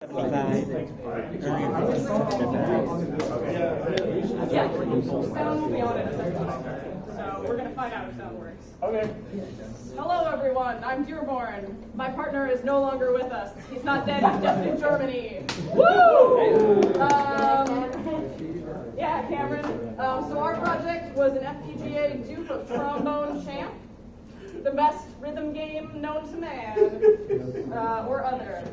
Yeah, so we'll be on it in a second. So we're going to find out if sound works. Okay. Hello, everyone. I'm Dearborn. My partner is no longer with us. He's not dead. He's just in Germany. Woo! Yeah, Cameron. So our project was an FPGA dupe of Trumbone Champ, the best rhythm game known to man, or other.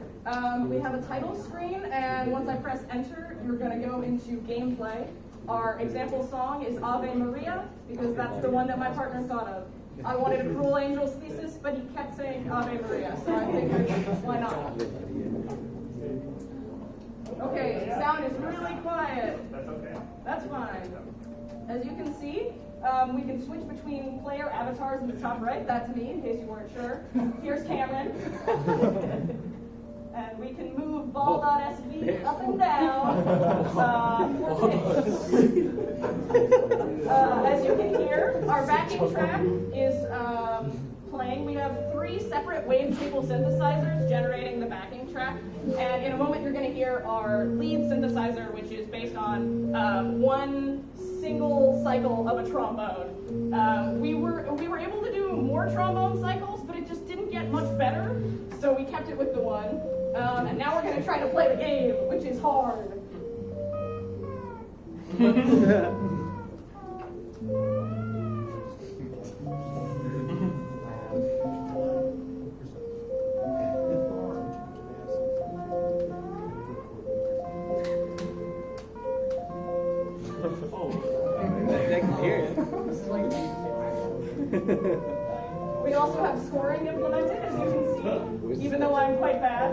We have a title screen, and once I press enter, you're going to go into gameplay. Our example song is Ave Maria, because that's the one that my partner thought of. I wanted a Cruel Angel's Thesis, but he kept saying Ave Maria, so I figured, why not? Okay, sound is really quiet. That's okay. That's fine. As you can see, we can switch between player avatars in the top right. That's me, in case you weren't sure. Here's Cameron. And we can move ball.sv up and down for pitch. As you can hear, our backing track is playing. We have 3 separate wavetable synthesizers generating the backing track. And in a moment, you're going to hear our lead synthesizer, which is based on one single cycle of a trombone. We were able to do more trombone cycles, but it just didn't get much better, so we kept it with the one. And now we're going to try to play the game, which is hard. We also have scoring implemented, as you can see, even though I'm quite bad.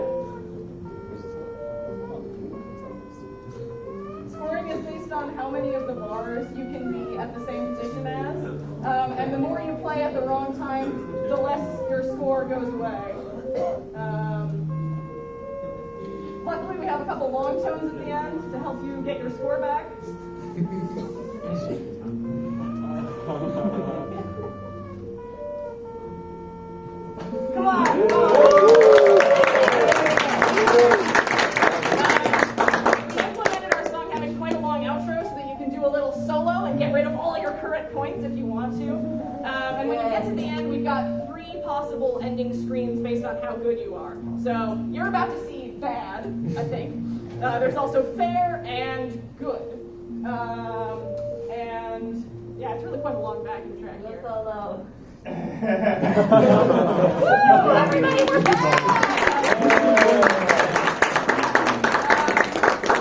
Scoring is based on how many of the bars you can be at the same position as, and the more you play at the wrong time, the less your score goes away. Luckily, we have a couple long tones at the end to help you get your score back. Come on! We implemented our song having quite a long outro so that you can do a little solo and get rid of all your current points if you want to. And when you get to the end, we've got 3 possible ending screens based on how good you are. So you're about to see bad, I think. There's also fair and good. And yeah, it's really quite a long backing track here. Solo. Woo! Everybody, we're back!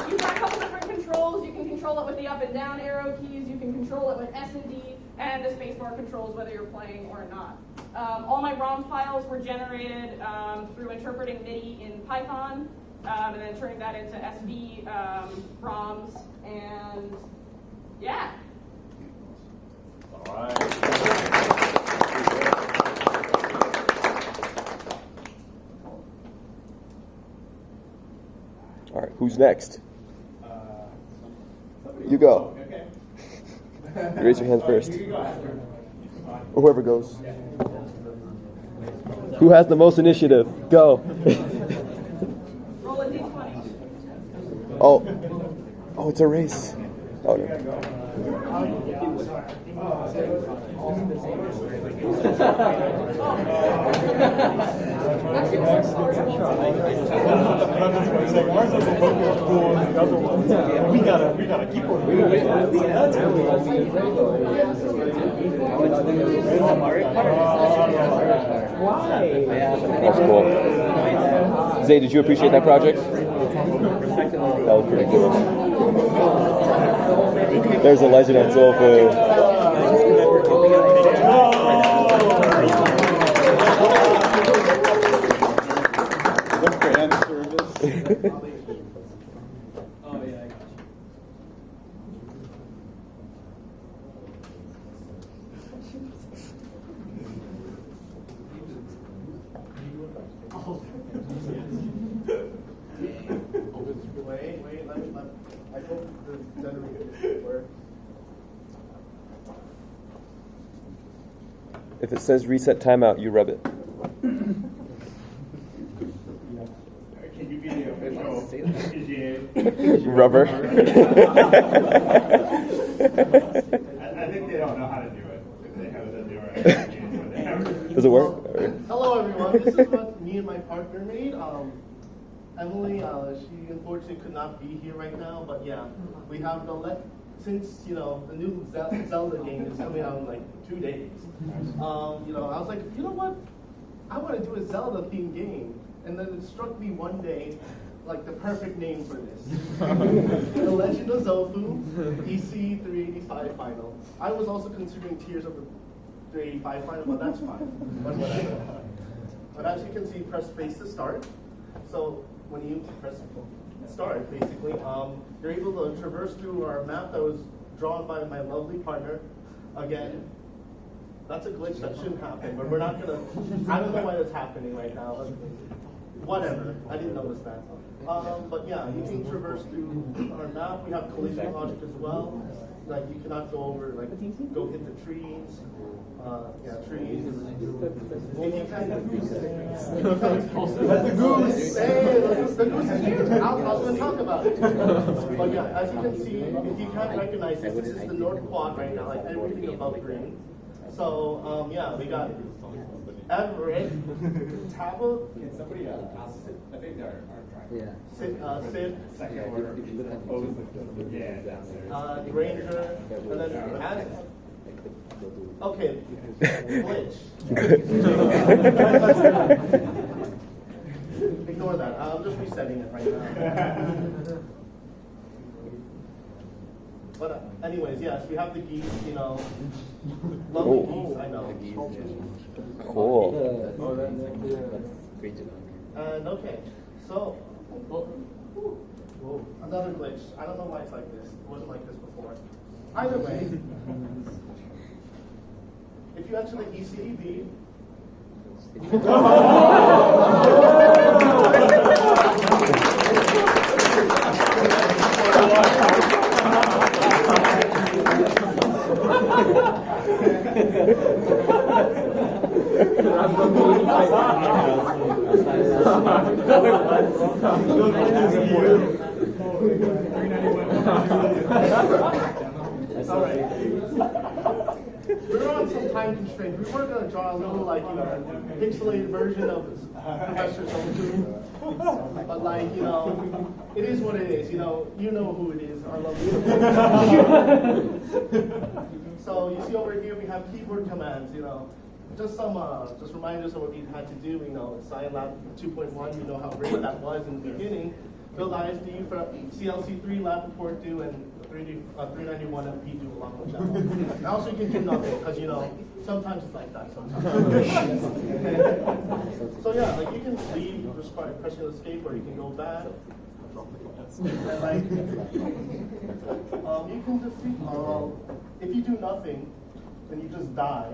You've got a couple different controls. You can control it with the up and down arrow keys. You can control it with S and D, and the spacebar controls whether you're playing or not. All my ROM files were generated through interpreting MIDI in Python, and then turning that into SV ROMs, and yeah. All right. All right, who's next? You go. Okay. You raise your hands first. Or whoever goes. Who has the most initiative? Go. Roll a d20. Oh, it's a race. Oh, no. We gotta keep on moving. That's cool. Zay, did you appreciate that project? That was pretty cool. There's a Legend of Zuofu. Wait, I hope the generator works. If it says reset timeout, you rub it. Can you be the official Rubber. I think they don't know how to do it. They have to do it. Does it work? Hello everyone, this is what me and my partner made. Emily, she unfortunately could not be here right now, but yeah, we have since, you know, the new Zelda game is coming out in like 2 days. You know, I was like, you know what? I want to do a Zelda themed game. And then it struck me one day, like the perfect name for this. The Legend of Zuofu, ECE23 final. I was also considering Tears of the 385 final, but that's fine. But whatever. But as you can see, press space to start. So when you press start, basically, you're able to traverse through our map that was drawn by my lovely partner. Again, that's a glitch that shouldn't happen, but we're not gonna, I don't know why that's happening right now. Whatever, I didn't notice that. But yeah, you can traverse through our map. We have collision logic as well. Like you cannot go over, like go hit the trees. Yeah, trees. If you can, the goose. Hey, the goose is here. I was going to talk about it. But yeah, as you can see, if you can't recognize this, this is the North Quad right now, like everything above green. So yeah, we got Everett, Traple, Somebody else. I think they're Yeah. Sid, second order. Yeah, Ranger, and then Adam. Okay, glitch. Ignore that. I'm just resetting it right now. But anyways, yes, we have the geese, you know. Lovely geese, I know. Cool. And okay, so whoa, another glitch. I don't know why it's like this. It wasn't like this before. Either way, if you enter the ECE, all right. We're on some time constraints. We were going to draw a little, like, you know, pixelated version of Professor Zuofu. But, like, you know, it is what it is. You know who it is. Our lovely. So you see over here we have keyboard commands. You know, just some just reminders of what we had to do. You know, Science Lab 2.1. You know how great that was in the beginning. Build ISD for CLC3 lab report due and 391 FP do along with that. And also you can do nothing because you know sometimes it's like that sometimes. So yeah, like you can leave just by pressing escape, or you can go back. And like you can defeat. If you do nothing, then you just die.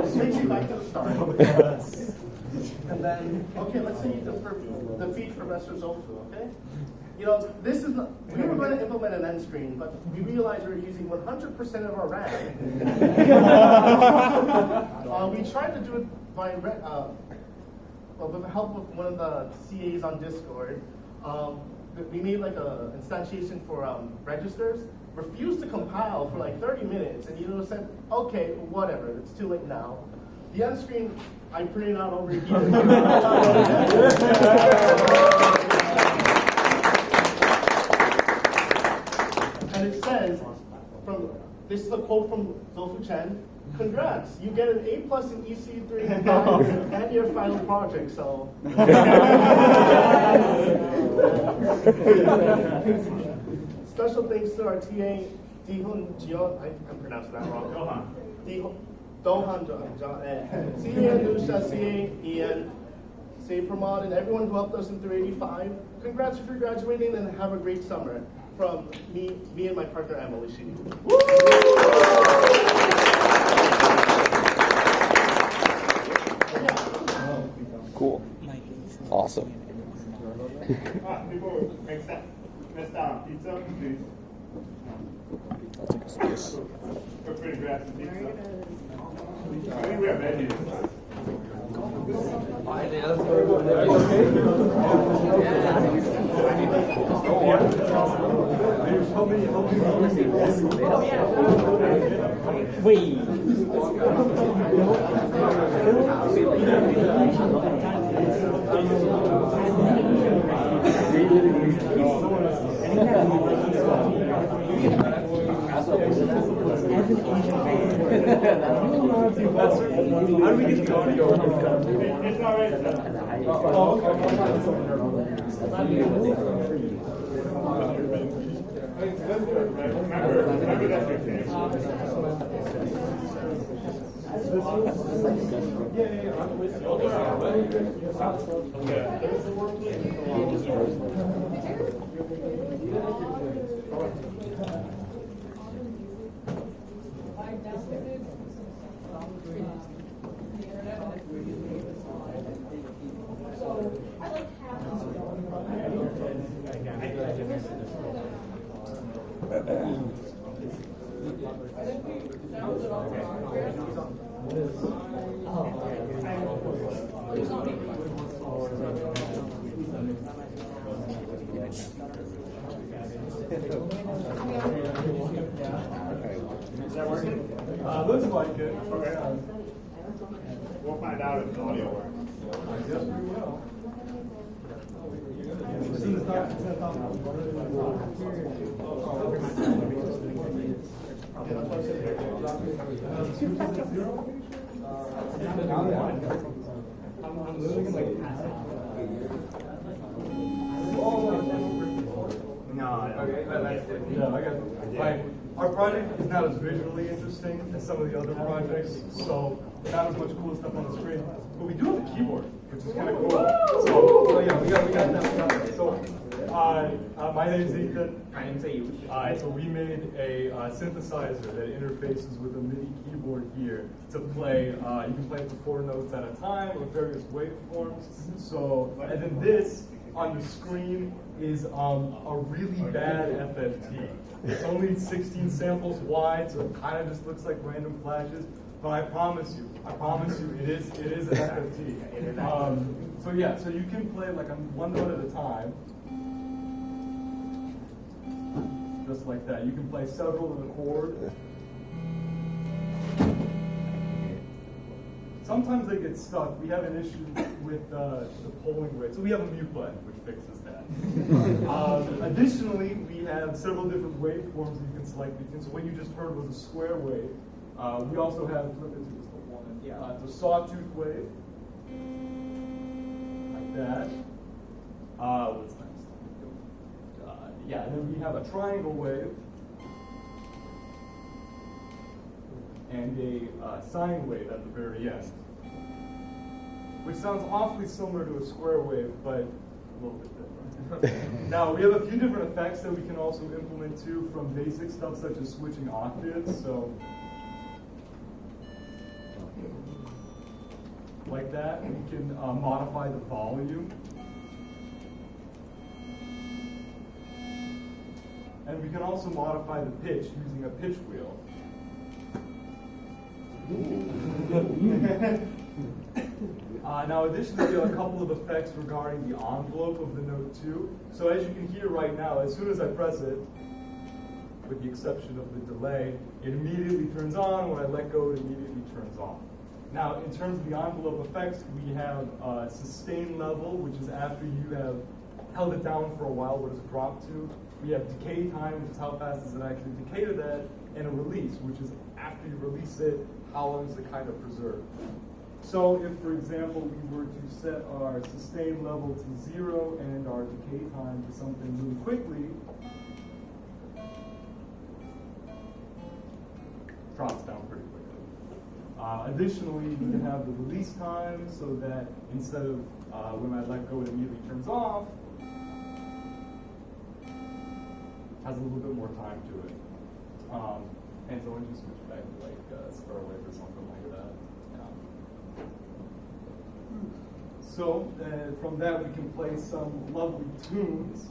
It takes you back to the start. And then, okay, let's say you defeat Professor Zuofu, okay? You know, this is not, we were going to implement an end screen, but we realized we were using 100% of our RAM. We tried to do it by, with the help of one of the CAs on Discord. We made like a instantiation for registers, refused to compile for like 30 minutes, and you know, said, okay, whatever, it's too late now. The end screen, I printed out over here. And it says, this is a quote from Zuofu Chen, congrats, you get an A+ in ECE3 and your final project, so. Special thanks to our TA, Dihun Jio, I'm pronouncing that wrong. Dohan, CA Nusha, CA Ian, CA Pramod, and everyone who helped us in 385. Congrats for graduating and have a great summer. From me and my partner Emily. Cool. Awesome. People make that pizza, please. I'll take a space. Feel free to grab some pizza. I think we have menus. How do we get the audio? It's all right. Remember that's your team. So I like Is that working? Looks like it. Okay. We'll find out if the audio works. I guess we will. Our project is not as visually interesting as some of the other projects, so not as much cool stuff on the screen. But we do have a keyboard, which is kind of cool. So yeah, we got that. So my name is Ethan. My name's Ayush. So we made a synthesizer that interfaces with a MIDI keyboard here to play. You can play it for 4 notes at a time with various waveforms. So, and then this on the screen is a really bad FFT. It's only 16 samples wide, so it kind of just looks like random flashes. But I promise you, it is an FFT. So yeah, so you can play like on 1 note at a time. Just like that. You can play several in a chord. Sometimes they get stuck. We have an issue with the polling rate. So we have a mute button, which fixes that. Additionally, we have several different waveforms that you can select between. So what you just heard was a square wave. We also have, flip it to just the one. The sawtooth wave. Like that. What's next? Yeah, and then we have a triangle wave and a sine wave at the very end, which sounds awfully similar to a square wave, but a little bit different. Now, we have a few different effects that we can also implement too, from basic stuff such as switching octaves. So, like that, we can modify the volume. And we can also modify the pitch using a pitch wheel. Now, additionally, we have a couple of effects regarding the envelope of the note too. So as you can hear right now, as soon as I press it, with the exception of the delay, it immediately turns on. When I let go, it immediately turns off. Now, in terms of the envelope effects, we have sustain level, which is after you have held it down for a while, what does it drop to? We have decay time, which is how fast does it actually decay to that, and a release, which is after you release it, how long is it kind of preserved. So if, for example, we were to set our sustain level to 0 and our decay time to something really quickly, drops down pretty quickly. Additionally, we can have the release time so that instead of when I let go, it immediately turns off, has a little bit more time to it. And so when you switch back to like square wave or something like that. So from that we can play some lovely tunes.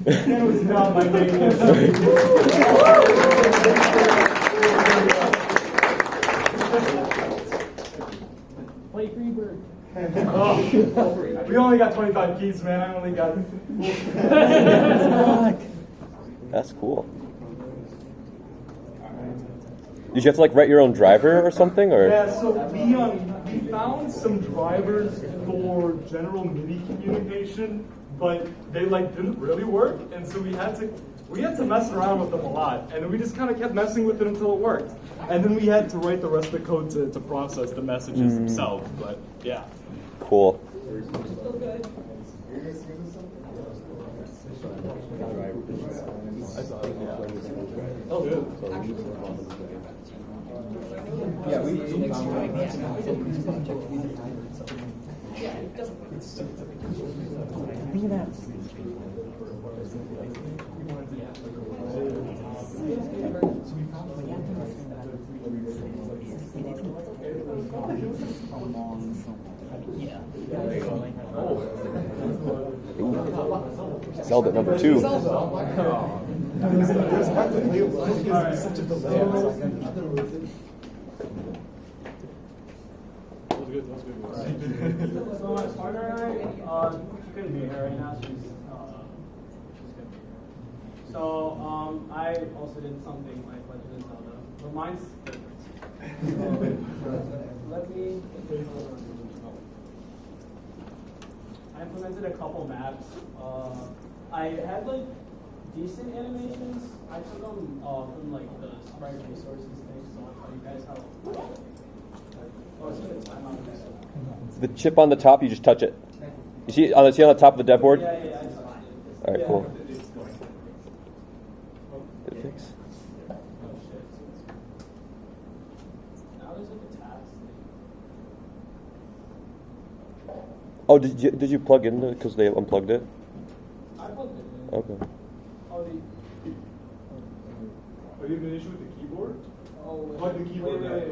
Piano is not my main Play Freebird. Oh, we only got 25 keys, man. I only got. That's cool. Did you have to like write your own driver or something, or? Yeah, so we found some drivers for general MIDI communication, but they like didn't really work, and so we had to mess around with them a lot, and we just kind of kept messing with it until it worked, and then we had to write the rest of the code to process the messages themselves. But yeah. Cool. Yeah, we Zelda number 2. So my partner and I, she couldn't be here right now. She's good. So I also did something like Legend of Zelda, but mine's different. So let me. I implemented a couple maps. I had like decent animations. I took them from like the sprite resources thing, so I'll tell you guys how. Oh, it's gonna time out this. The chip on the top, you just touch it. You see on the top of the dev board? Yeah, I touched it. All right, cool. Did it fix? Oh shit. Now there's like a tabs thing. Oh, did you plug in because they unplugged it? I plugged it in. Okay. Oh, Are you having an issue with the keyboard? wait. Plug the keyboard back. Wait.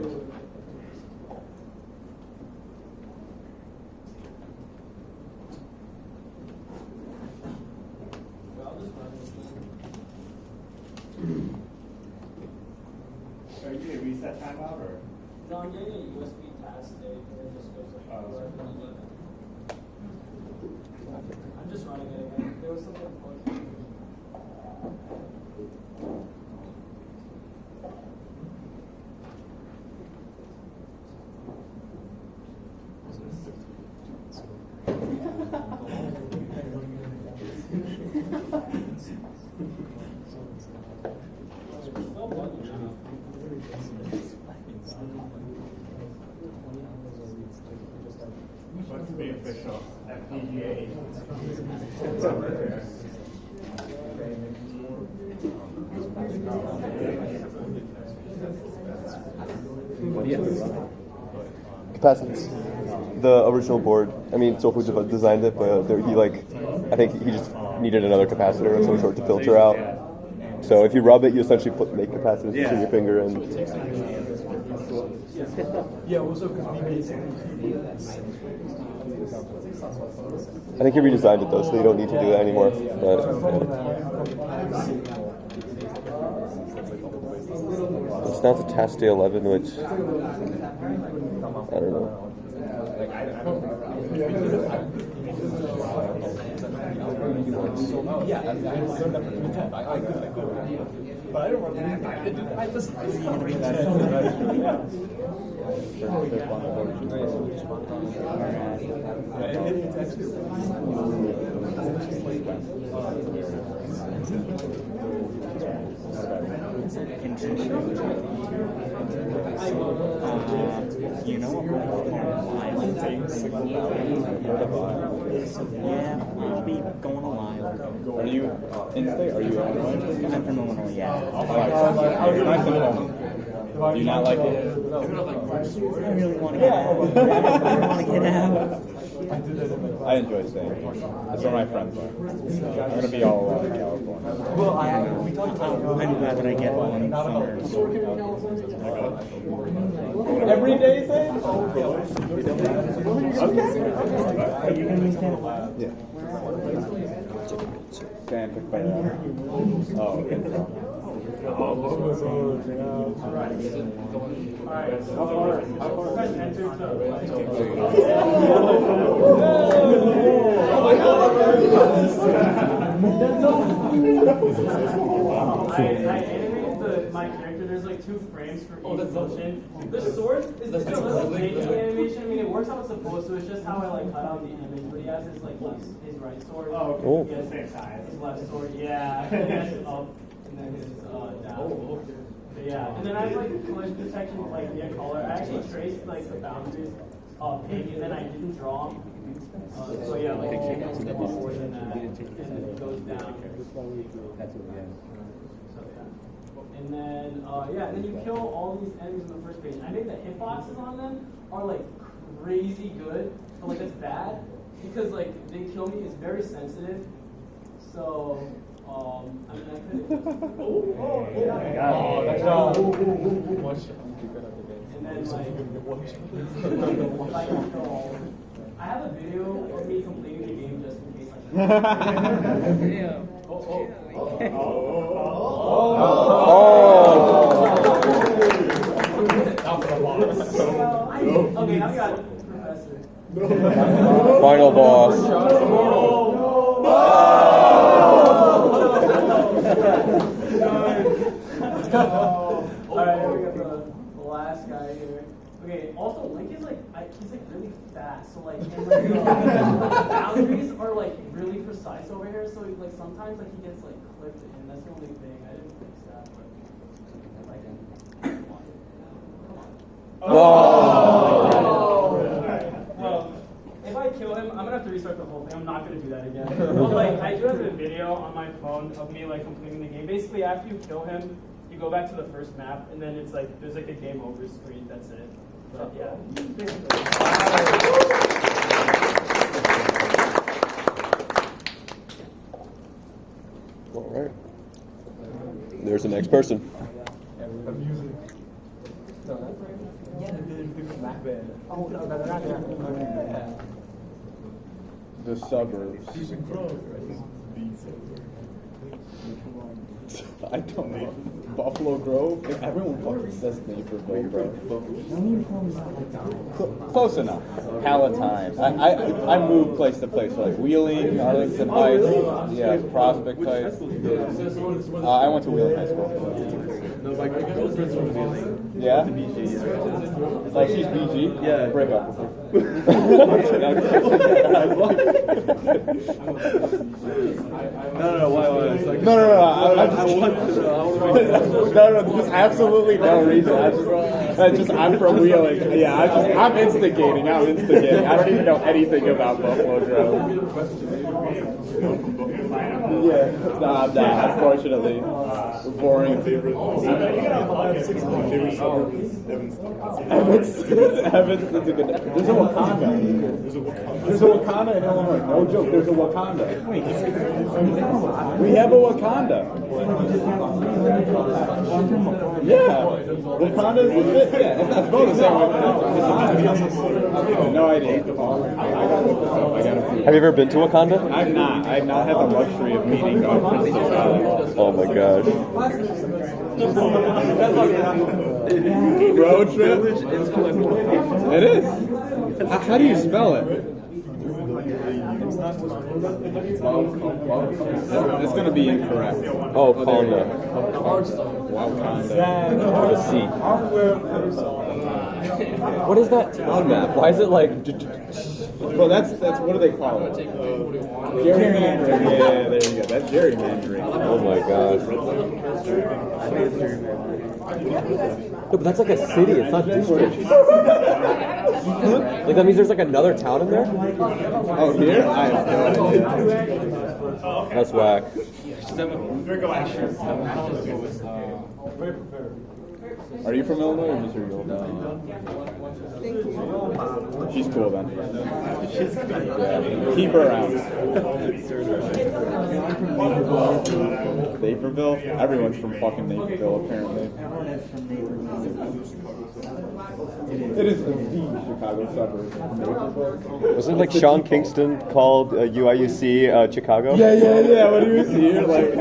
I'll just run it. Are you doing a reset timeout or? No, I'm getting a USB task state and it just goes like I'm just running it again. There was something plugged. What's the official FPGA? Capacitance. The original board. I mean, Zuofu designed it, but I think he just needed another capacitor of some sort to filter out. So if you rub it, you essentially make capacitance between your finger and. Yeah, also because we basically. I think he redesigned it though, so you don't need to do that anymore. But, it's now to task day 11, which I don't know. You know what Yeah, I'll be going a while. Are you in-state? Are you Illinois? I'm from Illinois, yeah. Nice and home. Do you not like it? I really want to get out. I want to get out. I enjoy staying. That's where my friends are. I'm going to be all California. Well, I'm glad that I get one summer. Every day, say? Are you going to be there? Yeah. Santa Clara. Oh, okay. I animated my character. There's like 2 frames for each motion. The sword is just a little janky animation. I mean, it works how it's supposed to. It's just how I like cut out the image. But he has his like his right sword. Oh, okay. Oh. He has Same size. his left sword. Yeah. He has his up and then his down. But yeah. And then I have like collision detection like via color. I actually traced like the boundaries of pink and then I didn't draw them. So yeah, like it goes forward and then it goes down. So yeah. And then yeah, and then you kill all these enemies on the first page. I made the hitboxes on them are like crazy good, but like that's bad because like they kill me. It's very sensitive. So I mean I could. And then like I have a video of me completing the game just in case I Okay, now we got Professor. Final boss. Alright, here we got the last guy here. Okay, also Link is like he's like really fast, so like and like the boundaries are like really precise over here, so like sometimes like he gets like clipped in. That's the only thing. I didn't fix that, but like if I kill him, I'm gonna have to restart the whole thing. I'm not gonna do that again. But like I do have a video on my phone of me like completing the game. Basically after you kill him, you go back to the first map and then it's like there's like a game over screen, that's it. But yeah. All right. There's the next person. The suburbs. I don't know. Buffalo Grove? Everyone fucking says the name for Buffalo Grove. Close enough. Palatine. I moved place to place, like Wheeling, Arlington Heights, yeah, Prospect Heights. I went to Wheeling High School. No, my girlfriend's from Wheeling. Yeah? Like she's BG? Yeah. Break up with her. No, why? Like, No, I want to know. No, there's absolutely no reason. I'm from Wheeling. Yeah, I'm instigating. I don't even know anything about Buffalo Grove. Yeah, nah, unfortunately. Boring. Evans is a good. There's a Wakanda. There's a Wakanda in Illinois. No joke. There's a Wakanda. We have a Wakanda. Yeah. Wakanda is legit. Yeah, it's not spelled the same way. No idea. I gotta look this up. Have you ever been to Wakanda? I've not had the luxury of meeting Princess Island. Oh my gosh. Road trip? It is. How do you spell it? It's going to be incorrect. Oh, Wakanda. Wakanda. The sea. What is that town map? Why is it like? Well, that's what do they call it? Gerrymandering. Yeah, there you go. That's gerrymandering. Oh my gosh. No, but that's like a city. It's not district. Like that means there's like another town in there. Oh, here? I have no idea. That's whack. Very prepared. Are you from Illinois or just your old? She's cool then. She's cool. Yeah. Keep her around. Naperville? Everyone's from fucking Naperville apparently. Everyone is from Naperville. It is the Chicago suburb. Wasn't like Sean Kingston called UIUC Chicago? Yeah. When he was here, like.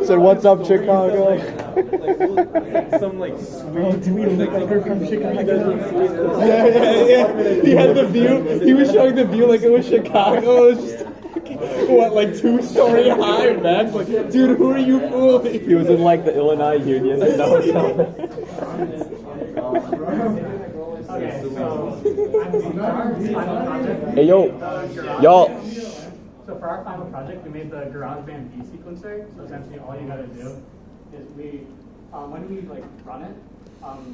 Said, "What's up, Chicago?" Some like sweet. Do we look like we're from Chicago? Yeah. He had the view. He was showing the view like it was Chicago. It was just what, like 2-story high, man. Like, dude, who are you fooling? He was in like the Illinois Union. Okay, so Hey yo, y'all. So for our final project, we made the GarageBand B sequencer. So essentially, all you gotta do is when we like run it,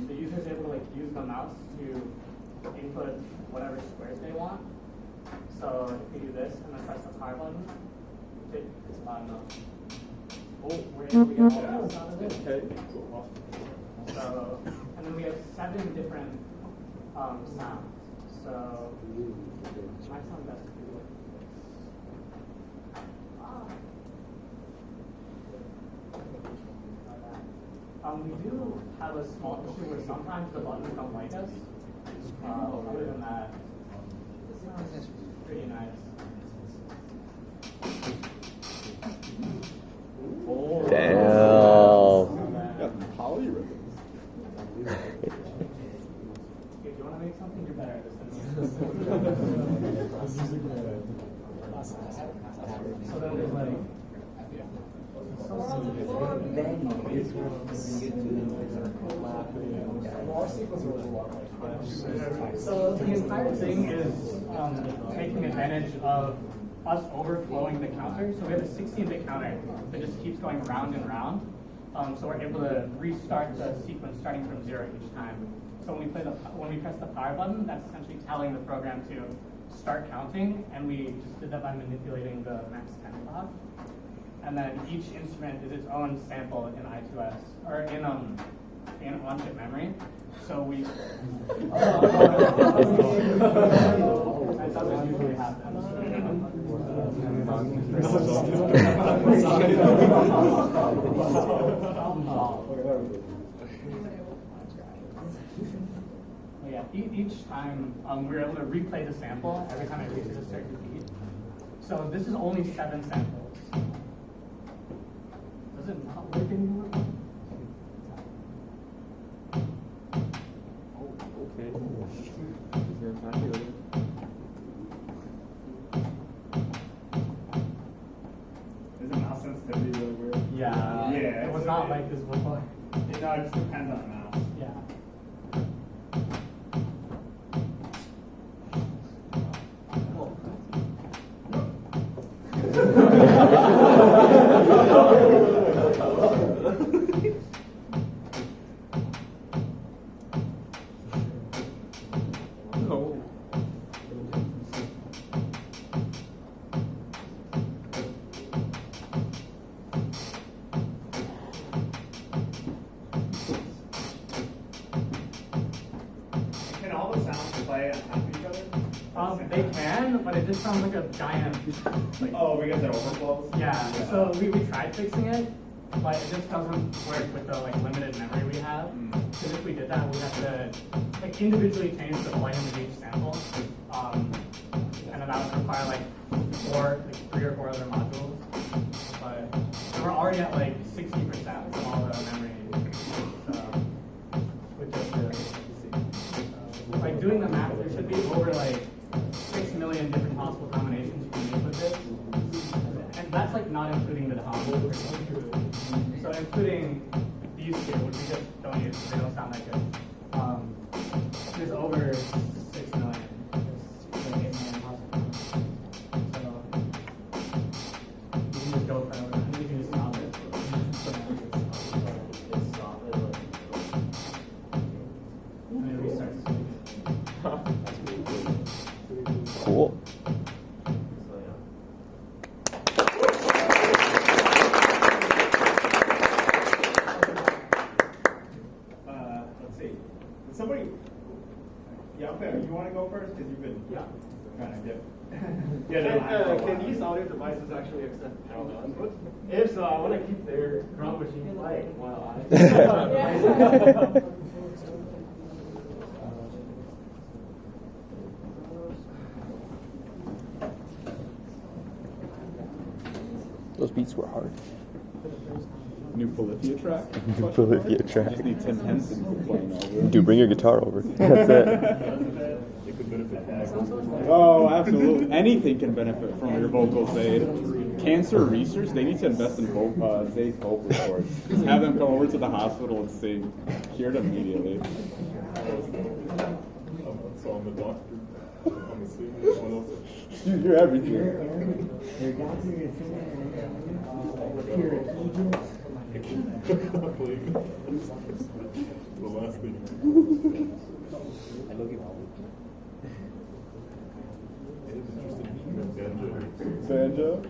the user is able to like use the mouse to input whatever squares they want. So if we do this and then press the power button, it's loud enough. Oh, we're able to get all the mouse out of it. Okay. So, and then we have 7 different sounds. So, might sound best to do like this. We do have a small issue where sometimes the buttons don't like us. Other than that, this sounds pretty nice. Damn. Polyrhythms. If you want to make something, you're better at this than me. So then there's like. So the entire thing is taking advantage of us overflowing the counter. So we have a 16-bit counter that just keeps going round and round. So we're able to restart the sequence starting from 0 each time. So when we press the power button, that's essentially telling the program to start counting, and we just did that by manipulating the max 10 clock. And then each instrument is its own sample in I2S or in on-chip memory. So we. That doesn't usually happen. Yeah, each time we're able to replay the sample every time it reaches a certain beat. So this is only 7 samples. Does it not work anymore? Oh, okay. Is there a time here? Isn't mouse sensitivity really weird? Yeah. It was not like this before. No, it just depends on the mouse. Yeah. Can all the sounds play on top of each other? They can, but it just sounds like a giant. Like, Oh, because it overflows? yeah. So we tried fixing it, but it just doesn't work with the like limited memory we have. Because if we did that, we'd have to like individually change the volume of each sample, and then that would require like 3 or 4 other modules. But we're already at like 60% of all the memory. So, with just like doing the math, there should be over like 6 million different possible combinations you can make with this. And that's like not including the DOM. So including these two, which we just don't use because they don't sound that good. There's over 6 million. There's like 8 million possible. So you can just go for it. And you can just stop it. go first? Because you've been kind of Can these audio devices actually accept analog input? If so, I want to keep their drum machine playing while I. Those beats were hard. New Polyphia track? Polyphia track. Just need Tim Henson playing over. Dude, bring your guitar over. That's it. Oh, absolutely. Anything can benefit from your vocal aid. Cancer research, they need to invest in Zayd's vocal cords. Just have them come over to the hospital and sing. Cured immediately. So I'm a doctor. I'm a singer. You do everything. Your doctor, your singer, your Egypt. The last thing. Banjo?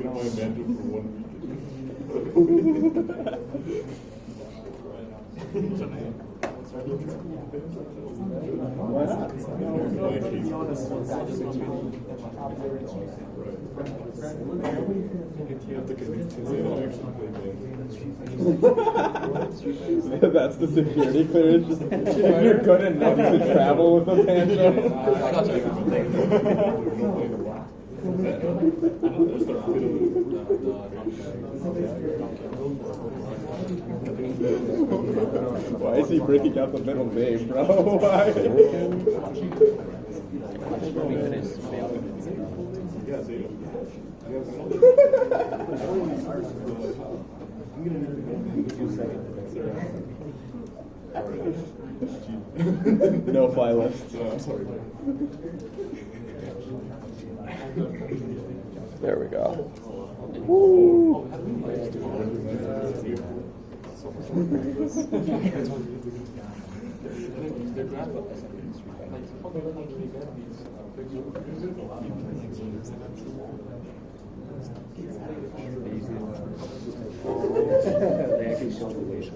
Got my banjo for 1 Why not? That's the security clearance. If you're good enough to travel with a banjo. Why is he breaking out the middle name, bro? Why? No fly list. I'm sorry. There we go. They actually show the way.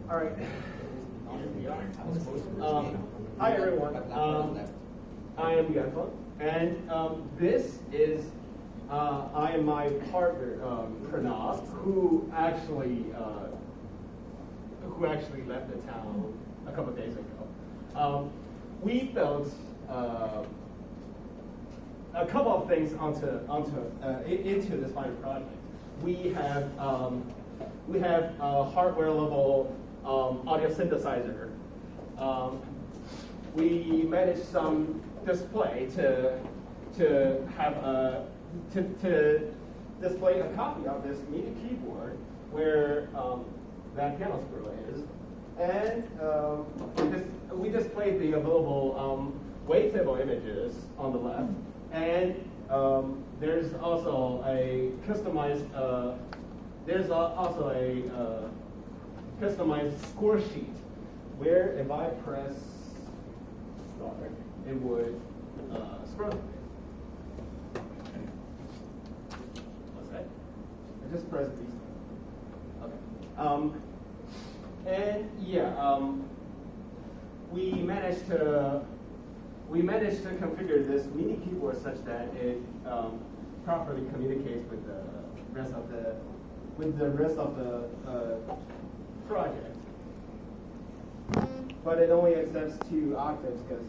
All right. Hi everyone. I am Yunfeng, and this is I am my partner Pranav, who actually left the town a couple of days ago. We built a couple of things into this final project. We have a hardware level audio synthesizer. We managed some display to display a copy of this MIDI keyboard where that piano screw is, and we displayed the available wavetable images on the left, and there's also a customized customized score sheet where if I press start, it would scroll. What's that? I just press these. Okay. And yeah, we managed to configure this MIDI keyboard such that it properly communicates with the rest of the project. But it only accepts 2 octaves because,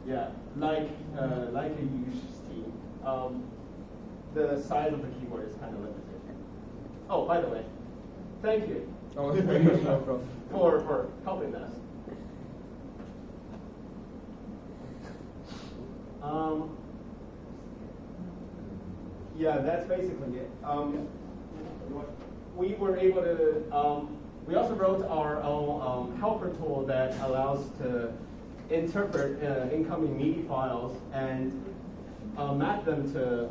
yeah, like a huge scheme, the size of the keyboard is kind of limited. Oh, by the way, thank you for helping us. Yeah, that's basically it. We were able to. We also wrote our own helper tool that allows to interpret incoming MIDI files and map them to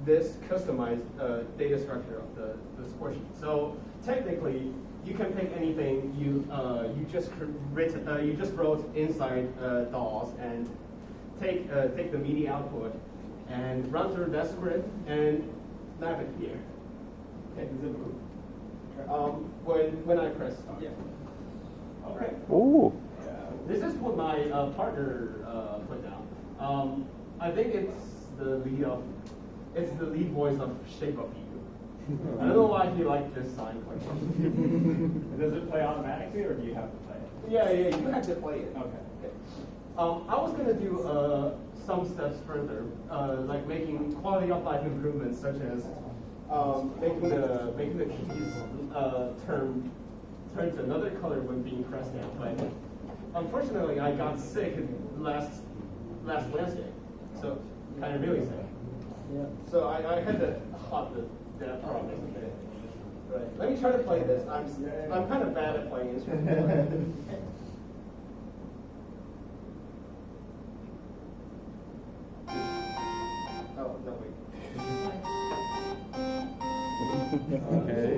this customized data structure of the score sheet. So technically, you can pick anything you just wrote inside DAWs and take the MIDI output and run through that script and map it here. Okay, does it move? When I press start. Yeah. Okay. Ooh. This is what my partner put down. I think it's the lead voice of Shape of You. I don't know why he liked this sign quite much. Does it play automatically, or do you have to play it? Yeah, you have to play it. Okay. I was gonna do some steps further, like making quality of life improvements, such as making the keys turn to another color when being pressed down. But unfortunately, I got sick last Wednesday, so kind of really sick. Yeah. So I had to hop that problem. Right. Let me try to play this. I'm kind of bad at playing instruments. Oh, no, wait. Okay.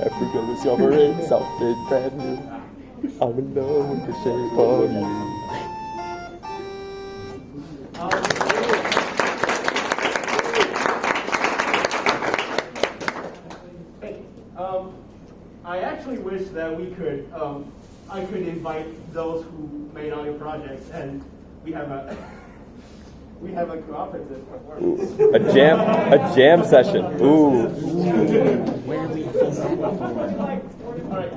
Africa was summer in something brand new. I'm in love with the shape of you. I actually wish that I could invite those who made audio projects, and we have a cooperative performance. A jam session. Ooh. Where have we seen that before? All right.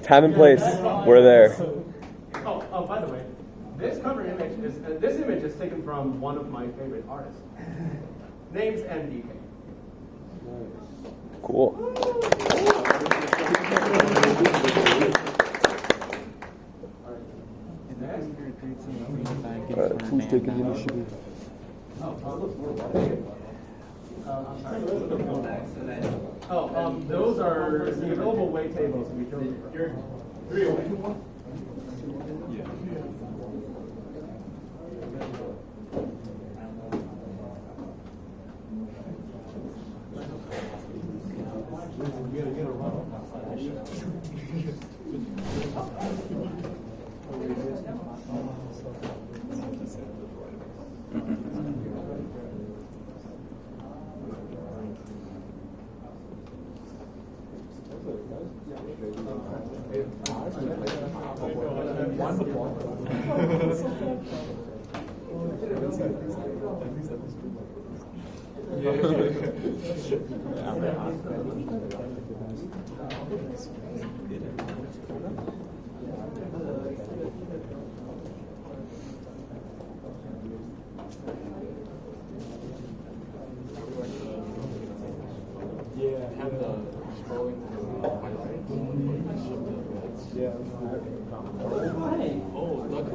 Time and place. We're there. Oh, by the way, this cover image is taken from one of my favorite artists. Name's MDK. Cool. Who's taking the initiative? Those are the available weight tables. You're 3 away.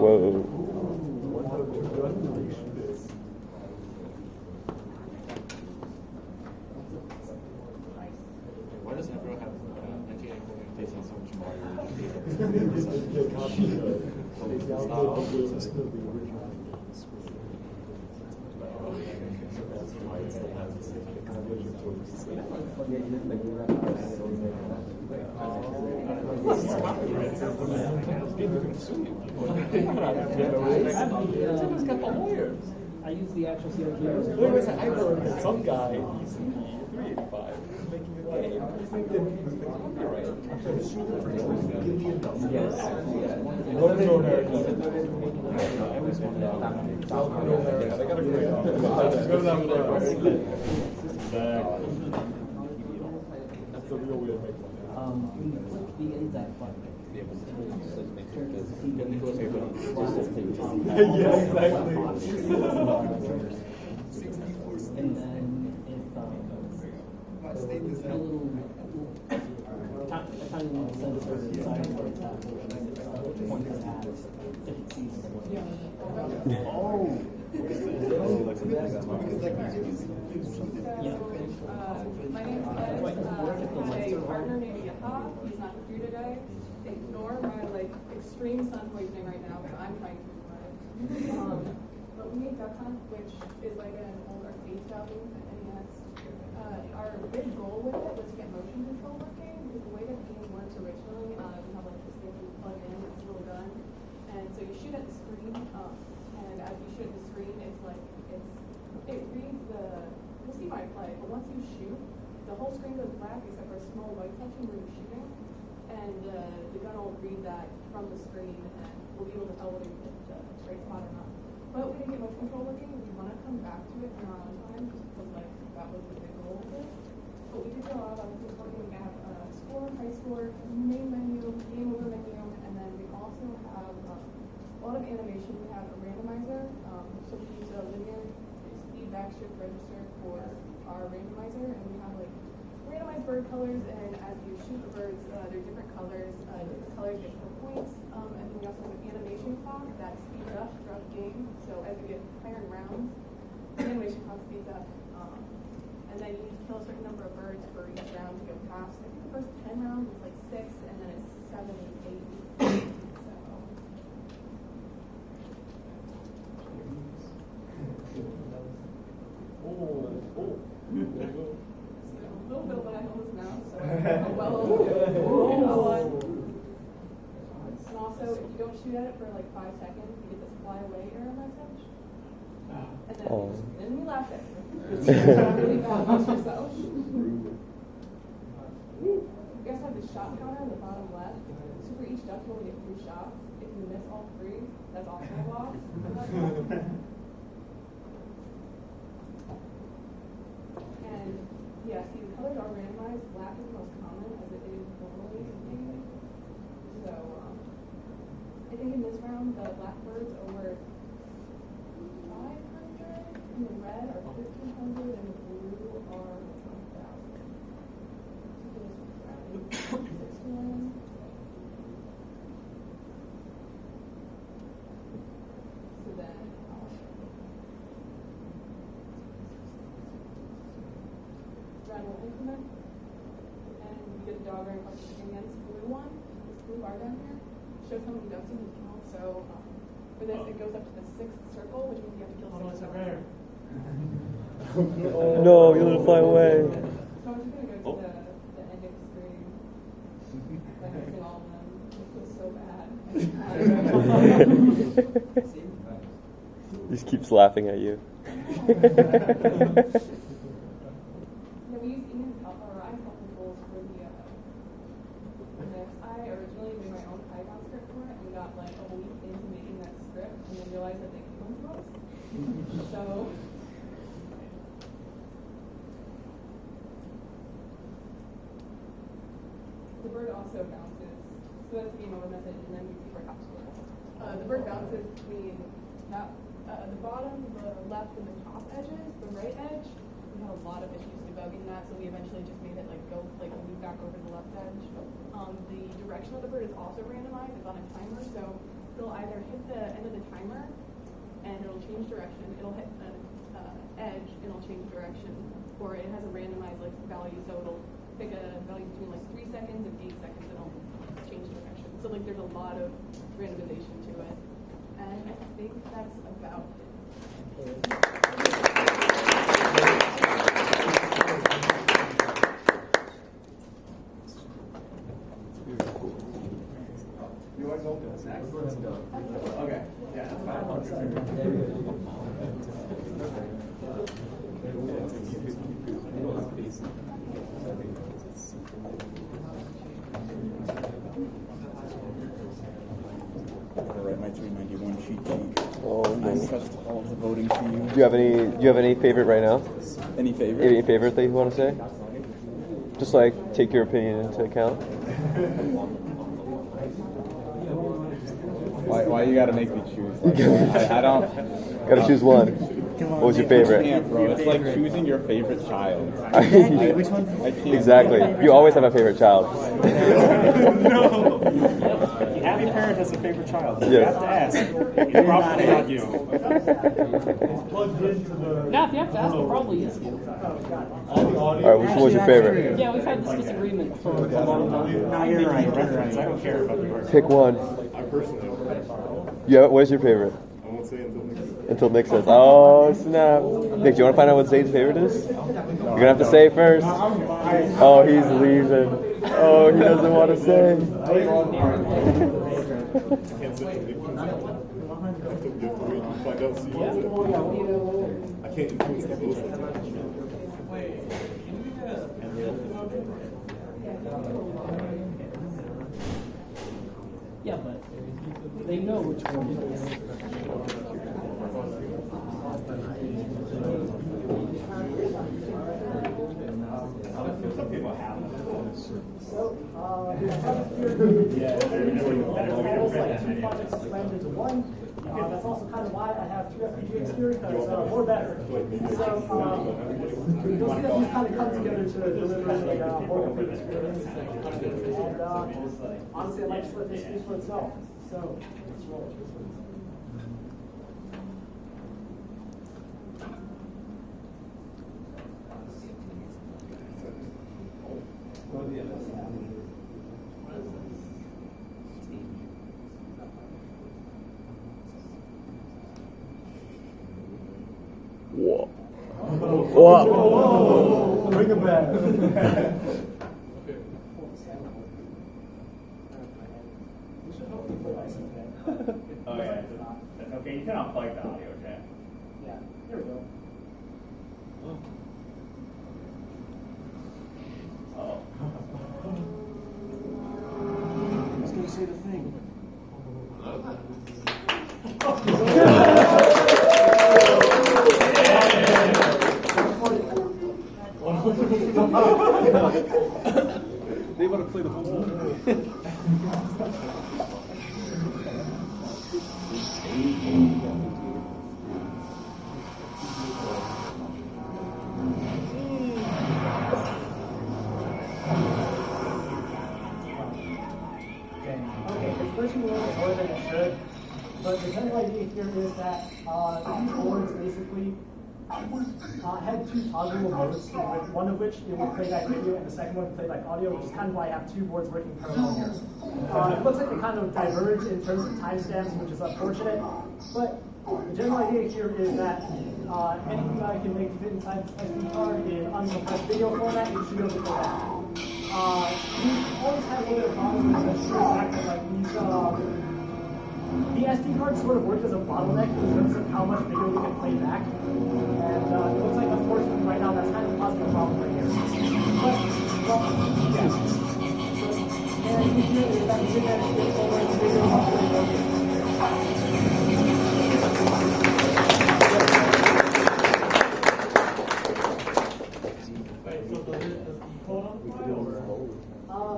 Whoa. Why does everyone have 1984 facing so much Mario? I use the actual CD keyboard. I heard some guy, ECE385, making a game. Yes. What is America? South America. They got a great That's the real way to make one. When you click the index button, Yeah, exactly. and then if a little tiny little sensor inside where it's at, points at if it sees something. Oh. My name is Liz. My partner named he's not here today. Ignore my like extreme sun poisoning right now because I'm trying to survive. But we made Duck Hunt, which is like an old arcade style game at NES. Our big goal with it was to get motion control working. Because the way that the game works originally, we have like this thing you plug in, it's a little gun, and so you shoot at the screen. And as you shoot at the screen, it reads you'll see my play, but once you shoot, the whole screen goes black except for a small white section where you're shooting, and the gun will read that from the screen, and we'll be able to tell whether you hit the straight spot or not. But we didn't get motion control working. We want to come back to it in our own time, just because like that was the big goal of it. But we did a lot of other things. We have score, high score, main menu, game over menu, and then we also have a lot of animation. We have a randomizer, so we use a linear speed backstroke register for our randomizer, and we have like randomized bird colors, and as you shoot the birds, they're different colors. Different colors get more points, and then we also have an animation clock that speeds up throughout the game. So as you get higher in rounds, the animation clock speeds up, and then you need to kill a certain number of birds for each round to go past. I think the first 10 rounds is like 6, and then it's 7 and 8. A little bit of what I hold his mouth, so how well. And also, if you don't shoot at it for like 5 seconds, you get this fly away error message. And then you laugh at it. Really bad about yourself. You guys have the shot counter on the bottom left. So for each duck, you only get 3 shots. If you miss all 3, that's also a loss. And yeah, see, the colors are randomized. Black is the most common, as it is normally in the game. So I think in this round, the black birds are worth 500, and the red are 1,500, and the blue are 1,000. So 6 million. So then. Red will increment, and you get the dog ring plus the chicken again. This blue one, this blue bar down here, shows how many ducks you can kill. So for this, it goes up to the 6th circle, which means you have to kill 6 ducks. No, you let it fly away. So I'm just going to go to the ending screen. Like I sing all of them. This was so bad. He just keeps laughing at you. We use Ian's eyes controls for the mix. I originally made my own Python script for it, and we got like a week into making that script, and then realized that they came to us. So the bird also bounces. So that's the game over message, and then we see our top score. The bird bounces between the bottom, the left, and the top edges. The right edge, we had a lot of issues debugging that, so we eventually just made it like go like move back over the left edge. The direction of the bird is also randomized. It's on a timer, so it'll either hit the end of the timer and it'll change direction. It'll hit an edge and it'll change direction, or it has a randomized like value, so it'll pick a value between like 3 seconds and 8 seconds. It'll change direction. So like there's a lot of randomization to it, and I think that's about it. You want to go next? Let's go. Okay. Yeah, that's fine. I'm gonna write my 391 cheat sheet. Oh, I nice. trust all of the voting to you. Do you have any favorite right now? Any favorite? Any favorite that you want to say? Just like take your opinion into account. Why you gotta make me choose? I don't. Gotta choose one. What was your favorite? I can't, bro. It's like choosing your favorite child. I can't. Exactly. You always have a favorite child. Happy parent has a favorite child? Yes. You have to ask. It's probably not you. Plugged into the. Now, if you have to ask, it probably is you. All the audio. All right, which one was your favorite? Yeah, we've had this disagreement for a long time. No, you're right. Reference. I don't care about yours. Pick one. I personally don't care. Yeah, what's your favorite? I won't say Until until next Nick says, oh snap. Nick, do you want to find out what Zane's favorite is? You're gonna have to say it first. Oh, he's leaving. Oh, he doesn't want to say. can't say it. After we get through, you can find out. See, I can't influence the votes. Yeah, but they know which one it is. Some people have them. Into one. That's also kind of why I have two FPGAs here, because more better. So you'll see that these kind of come together to deliver a more complete experience. And honestly, I'd like to let this speak for itself. So let's roll. Whoa. Whoa. Bring it back. Oh yeah, that's okay. You can unplug the audio jack. Yeah, here we go. Oh. I was going to say the thing. They want to play the whole movie. Okay, it's pushing a little bit more than it should, but the general idea here is that these boards basically had two toggleable modes, one of which it would play back video and the second one would play back audio, which is kind of why I have two boards working parallel here. It looks like they kind of diverge in terms of timestamps, which is unfortunate, but the general idea here is that anything that I can make fit inside the SD card in uncompressed video format, it should be able to play back. We've always had a little bit of problems with the fact that like these the SD cards sort of work as a bottleneck in terms of how much video we can play back. And it looks like, unfortunately, right now that's kind of causing a problem right here. But, well, yeah. And the idea is that we did manage to get forward the video upload.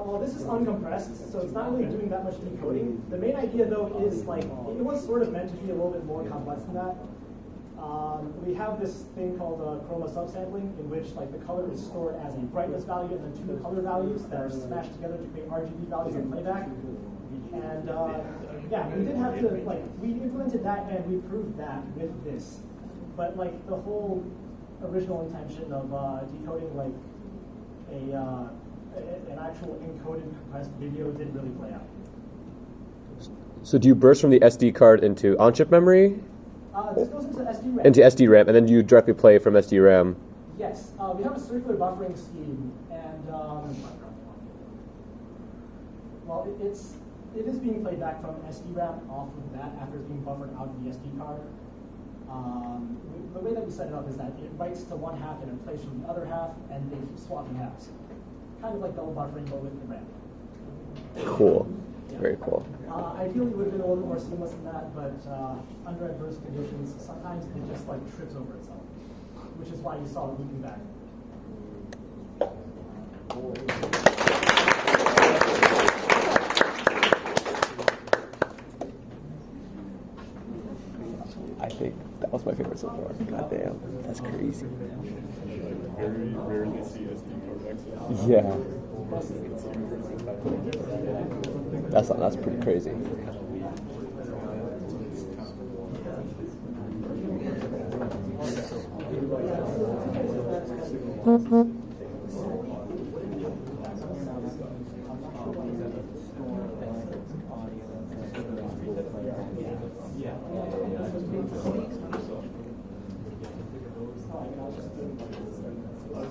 Well, this is uncompressed, so it's not really doing that much decoding. The main idea, though, is like it was sort of meant to be a little bit more complex than that. We have this thing called chroma subsampling, in which like the color is stored as a brightness value and then two color values that are smashed together to create RGB values on playback. And yeah, we did have to like we implemented that and we proved that with this, but like the whole original intention of decoding like an actual encoded compressed video didn't really play out. So do you burst from the SD card into on-chip memory? This goes into SD-RAM. Into SD-RAM, and then you directly play from SD-RAM? Yes, we have a circular buffering scheme, and well, it is being played back from SD-RAM off of that after it's being buffered out of the SD card. The way that we set it up is that it writes to one half and it plays from the other half, and they keep swapping halves. Kind of like double buffering, but with the RAM. Cool. Yeah. Very cool. Ideally, it would have been a little bit more seamless than that, but under adverse conditions, sometimes it just like trips over itself, which is why you saw it looping back. I think that was my favorite so far. God damn, that's crazy. Very rarely see SD card access. Yeah. That's pretty crazy. It's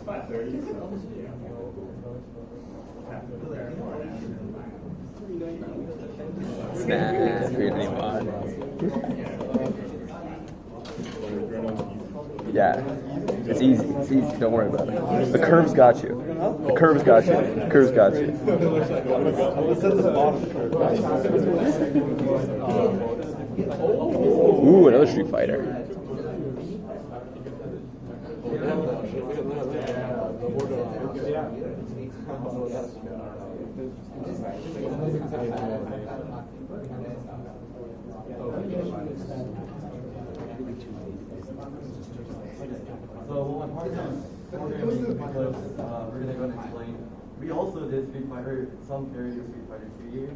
5:30. Nah, create any mod. Yeah, it's easy. It's easy. Don't worry about it. The curves got you. The curves got you. The curves got you. Ooh, another Street Fighter. So what my partner is programming because we're gonna go and explain. We also did Street Fighter, some parody of Street Fighter 2.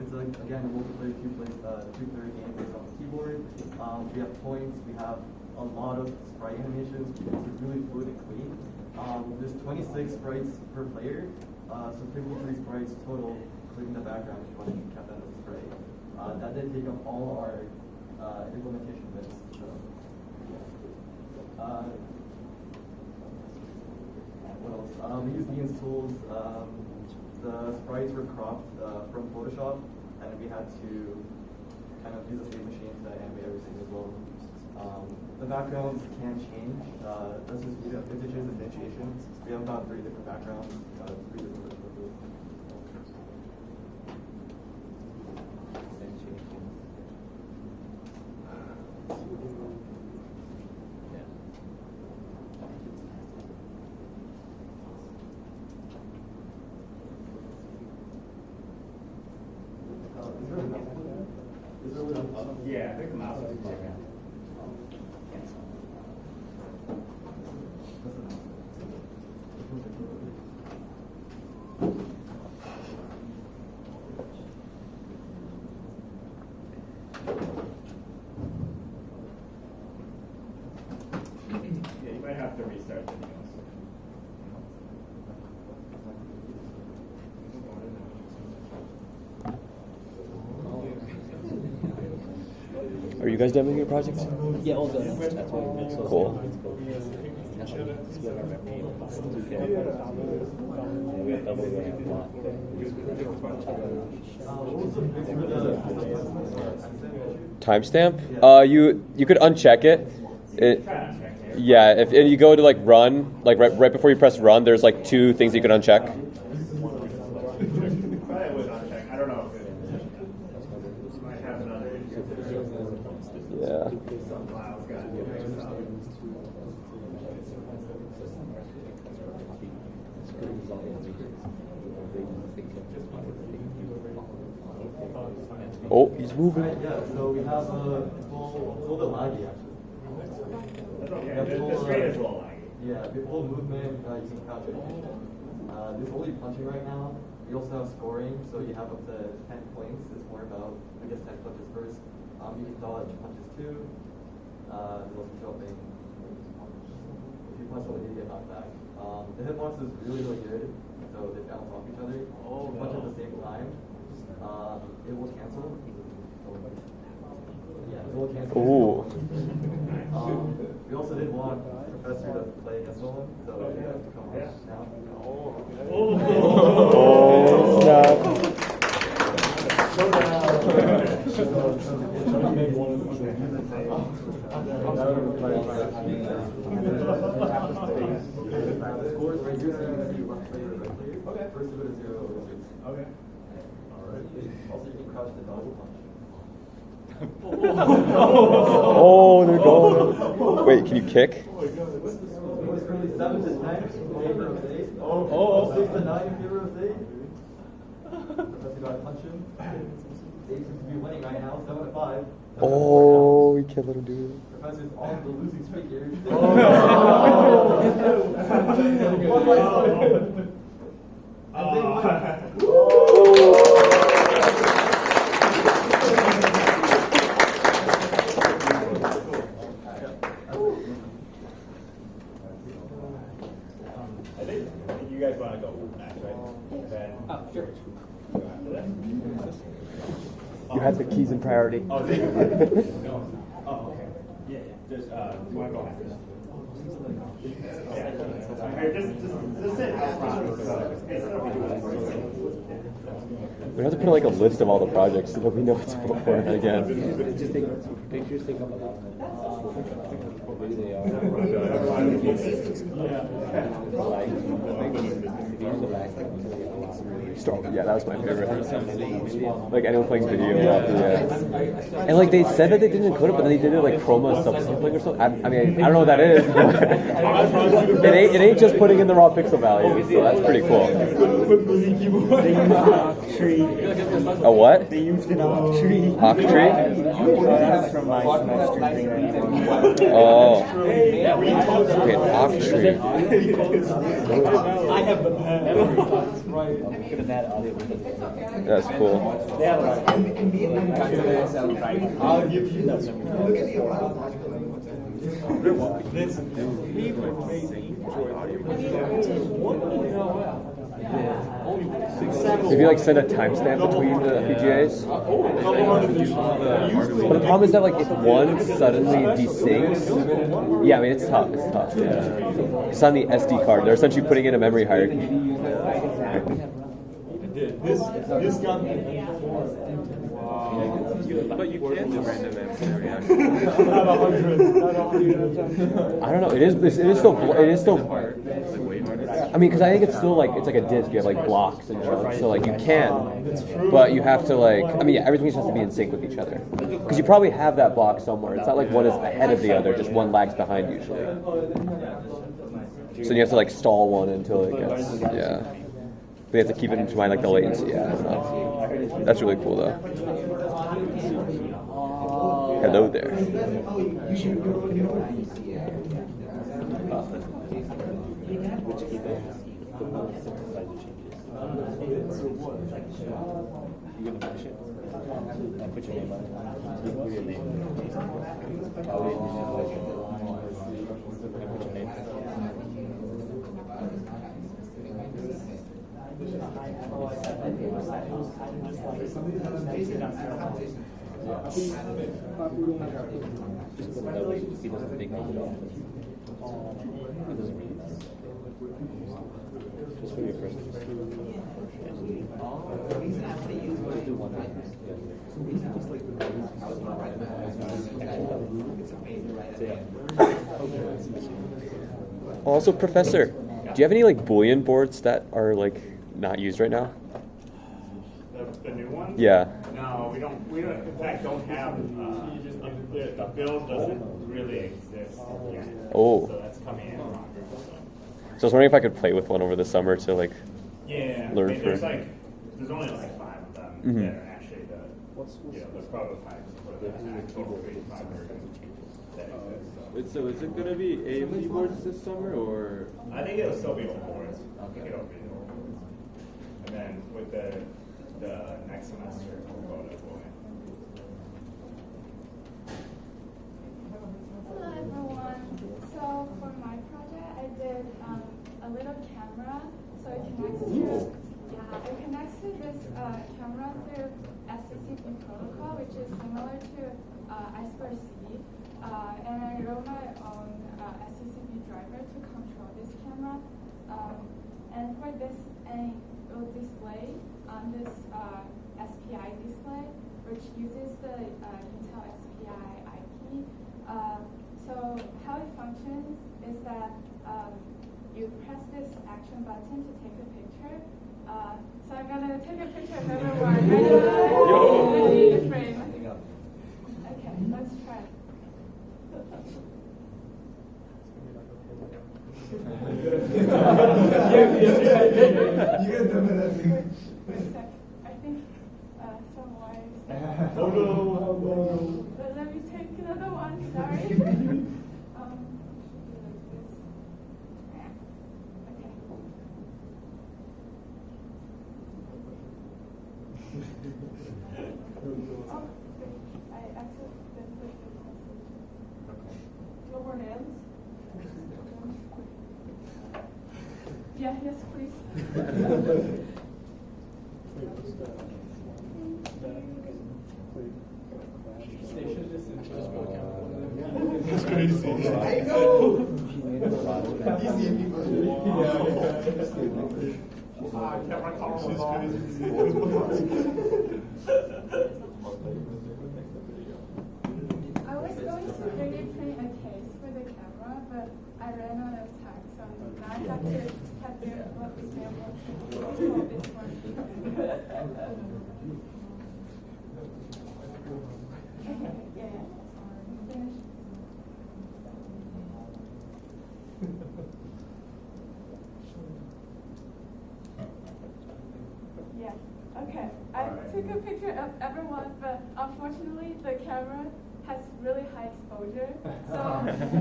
It's again a multiplayer two-player game based on the keyboard. We have points. We have a lot of sprite animations. It's really fluid and clean. There's 26 sprites per player, so 53 sprites total, including the background if you want to count that as a sprite. That did take up all our implementation bits. So, what else? We use Ian's tools. The sprites were cropped from Photoshop, and we had to kind of use a state machine to animate everything as well. The backgrounds can change. This is vintages and initiation. We have about 3 different backgrounds, 3 different photos. Yeah, I think the mouse is okay. Yeah, you might have to restart the news. Are you guys demoing your projects? Yeah, all done. That's why it's so Cool. We have double Timestamp? You could uncheck it. Yeah, if and you go to like run, like right before you press run, there's like 2 things you can uncheck. Probably would uncheck. I don't know if it might have another. Yeah. Some files got Oh, he's moving. Yeah, so we have it's a little bit laggy actually. That's okay. The screen is a little laggy. Yeah, before movement, you can crouch animation. There's only punching right now. We also have scoring, so you have up to 10 points. It's more about, I guess, 10 punches first. You can dodge punches too. There's also jumping. If you punch somebody, you get knocked back. The hitbox is really, really good, so they bounce off each other. If you punch at the same time, it will cancel. Yeah, it will cancel. Ooh. We also did want Professor to play against someone, so you have to come on now. Oh, snap. Scores right here, so you can see one player right here. Okay. First of it is 0 over 6. Okay. Also, you can crouch the dodge punch. Oh, they're going. Wait, can you kick? It was currently 7 to 10 in favor of Zay. Oh, 6 to 9 in favor of Zay. Professor got to punch him. Zay seems to be winning right now, 7 to 5. Oh, we can't let him do it. Professor's on the losing streak here. want to go next, right? Then. Oh, sure. Go after that. You had the keys in priority. Oh, did you? No. Oh, okay. Yeah, yeah. Just, you want to go after that? Yeah. Here, just sit. We have to put like a list of all the projects so that we know what's before and again. Just take pictures, take up a lot. What big they are. Yeah, that was my favorite. Like anyone playing video, yeah. And like they said that they didn't encode it, but then they did it like chroma subsampling or something. I mean, I don't know what that is. But it ain't just putting in the raw pixel value, so that's pretty cool. A what? They used an Octree. Octree? That's from my semester. Oh. Okay, Octree. I have the That's cool. I'll give you that. If you like send a timestamp between the FPGAs, but the problem is that like if one suddenly desyncs, yeah, I mean it's tough. It's tough. Yeah. It's on the SD card. They're essentially putting in a memory hierarchy. This got me. But you can do random access reaction. I don't know. It is still. I mean, because I think it's still like it's like a disk. You have like blocks and chunks, so like you can, but you have to like. I mean, yeah, everything just has to be in sync with each other. Because you probably have that block somewhere. It's not like one is ahead of the other. Just one lags behind usually. So you have to like stall one until it gets. Yeah. But you have to keep it in mind like the latency. Yeah. I don't know. That's really cool though. Hello there. You gonna finish it? And put your name on it. Put your name. And put your name. Just put it that way. He doesn't think of it off. He doesn't read it. Just for your first. Just do one. Also, Professor, do you have any like Boolean boards that are like not used right now? The new one? Yeah. No, we don't. In fact, don't have. The build doesn't really exist yet. Oh. So that's coming in. So I was wondering if I could play with one over the summer to like learn there's only like 5 of them that are actually the prototypes for the actual 3.5 version that exists. So is it going to be AMD boards this summer, or? I think it'll still be old boards. Okay. It'll be the old boards. And then with the next semester, we'll go to Boolean. Hello everyone. So for my project, I did a little camera. So it connects to this camera through SCCP protocol, which is similar to I2C. And I wrote my own SCCP driver to control this camera. And for this, it will display on this SPI display, which uses the Intel SPI IP. So how it functions is that you press this action button to take a picture. So I'm gonna take a picture of everyone. I need a frame. Okay, let's try. I think some wires. Oh no! But let me take another one. Sorry. I accidentally no more nails. Yeah, yes, please. It's crazy. I know. I was going to really print a case for the camera, but I ran out of time, so now I have to do what we did this one. Okay, yeah. Finish. Yeah, okay. I took a picture of everyone, but unfortunately the camera has really high exposure, so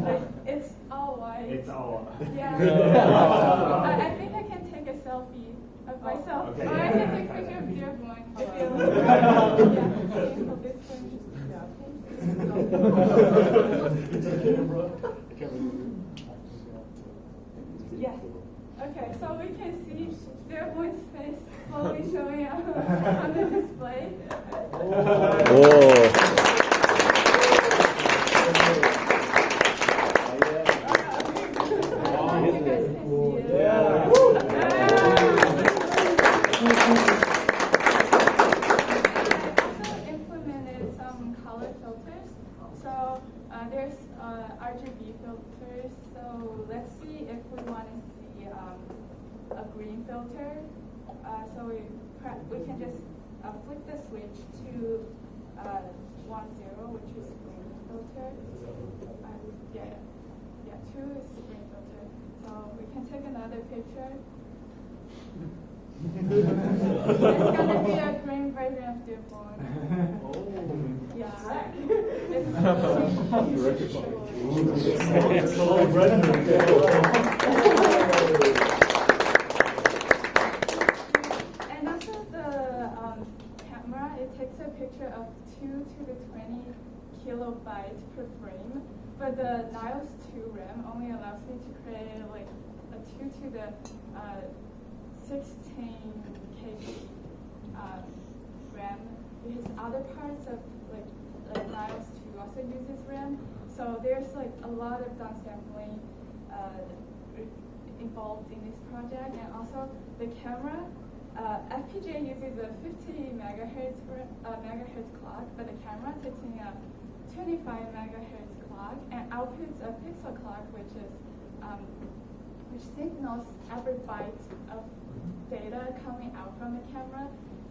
like it's all white. It's all. Yeah. I think I can take a selfie of myself, okay. or I can take a picture of your one if you want. Yeah. Hold this one. Yeah. Okay, so we can see their one's face slowly showing up on the display. Implemented some color filters. So there's RGB filters. So let's see if we want to see a green filter. So we can just flick the switch to 1-0, which is green filter. Yeah, 2 is green filter. So we can take another picture. It's gonna be a green version of the phone. Yeah. And also the camera, it takes a picture of 2 to the 20 kilobytes per frame, but the NIOS 2 RAM only allows me to create like a 2 to the 16 KB RAM, because other parts of like NIOS 2 also uses RAM. So there's like a lot of downsampling involved in this project, and also the camera. FPGA uses a 50 megahertz clock, but the camera takes in a 25 megahertz clock and outputs a pixel clock, which signals every byte of data coming out from the camera.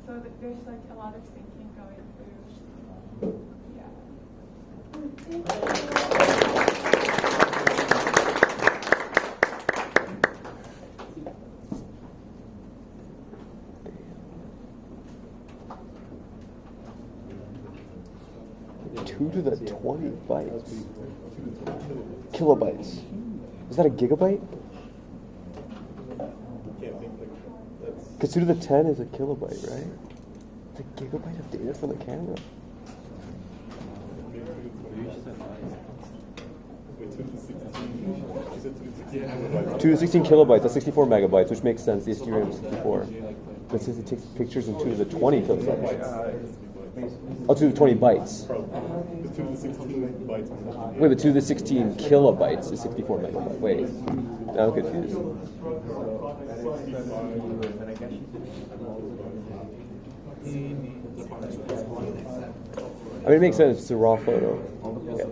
So there's like a lot of syncing going through. Yeah. 2 to the 20 bytes. Kilobytes. Is that a gigabyte? Because 2 to the 10 is a kilobyte, right? It's a gigabyte of data from the camera. 2 to 16 kilobytes, that's 64 megabytes, which makes sense. The SD RAM is 64. But since it takes pictures in 2 to the 20 kilobytes. Oh, 2 to the 20 bytes. Wait, but 2 to the 16 kilobytes is 64 megabytes. Wait, now I'm confused. I mean, it makes sense. It's a raw photo.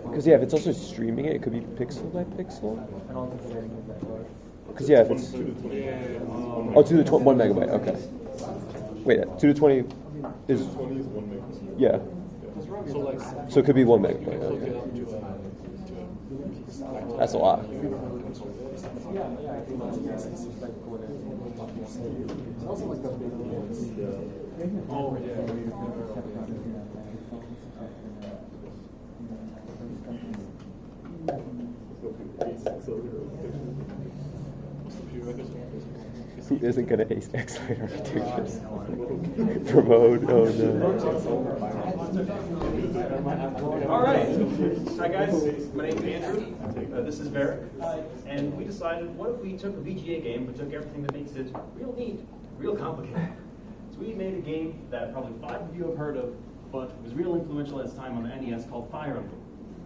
Because if it's also streaming it, it could be pixel by pixel. Because if it's 2 to the 1 megabyte. Okay. Wait, 2 to 20 is yeah. So it could be 1 megabyte. Okay. That's a lot. Who isn't gonna exploit architectures? Promote, oh no. All right. Hi guys, my name's Andrew. This is Varric. And we decided, what if we took a VGA game but took everything that makes it real neat, real complicated? So we made a game that probably 5 of you have heard of, but was real influential at its time on the NES called Fire Emblem.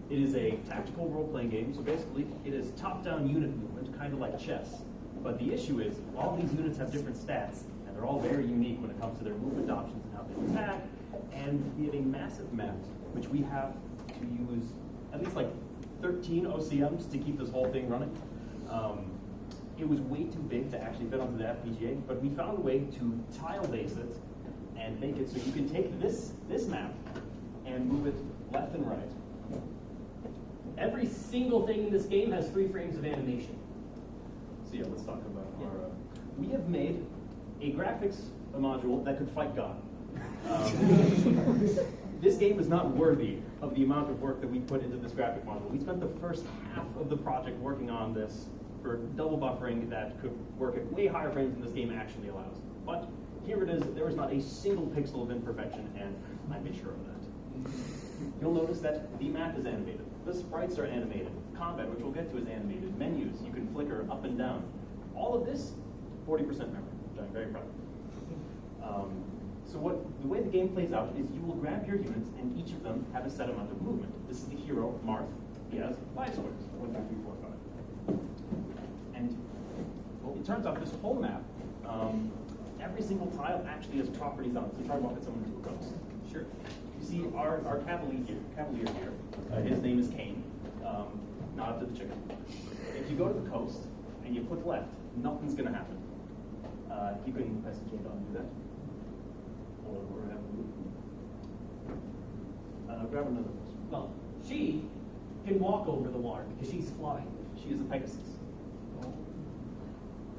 It is a tactical role-playing game, so basically it is top-down unit movement, kind of like chess. But the issue is, all these units have different stats, and they're all very unique when it comes to their movement options and how they attack. And we have a massive map, which we have to use at least like 13 OCMs to keep this whole thing running. It was way too big to actually fit onto the FPGA, but we found a way to tile-base it and make it so you can take this map and move it left and right. Every single thing in this game has 3 frames of animation. So yeah, let's talk about our... we have made a graphics module that could fight God. This game is not worthy of the amount of work that we put into this graphic module. We spent the first half of the project working on this for double buffering that could work at way higher frames than this game actually allows. But here it is, there is not a single pixel of imperfection, and I made sure of that. You'll notice that the map is animated. The sprites are animated. Combat, which we'll get to, is animated. Menus, you can flicker up and down. All of this, 40% memory, which I'm very proud of. So the way the game plays out is you will grab your units, and each of them have a set amount of movement. This is the hero, Marth. He has 5 squares, 1, 2, 3, 4, 5. And well, it turns out this whole map, every single tile actually has properties on it. So try walking someone into a coast. Sure. You see our cavalier here. His name is Kane. Nod to the chicken. If you go to the coast and you click left, nothing's going to happen. You can press the key to undo that. Or have a move. Grab another person. Well, she can walk over the water because she's flying. She is a Pegasus.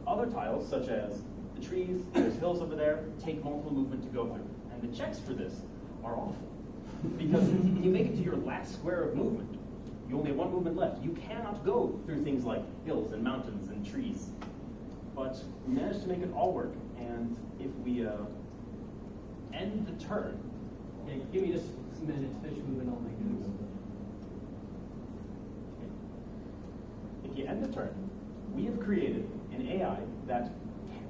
Other tiles, such as the trees, there's hills over there, take multiple movement to go through. And the checks for this are awful. Because when you make it to your last square of movement, you only have 1 movement left. You cannot go through things like hills and mountains and trees. But we managed to make it all work. And if we end the turn, Okay, give me just a minute to finish moving all my goodness. If you end the turn, we have created an AI that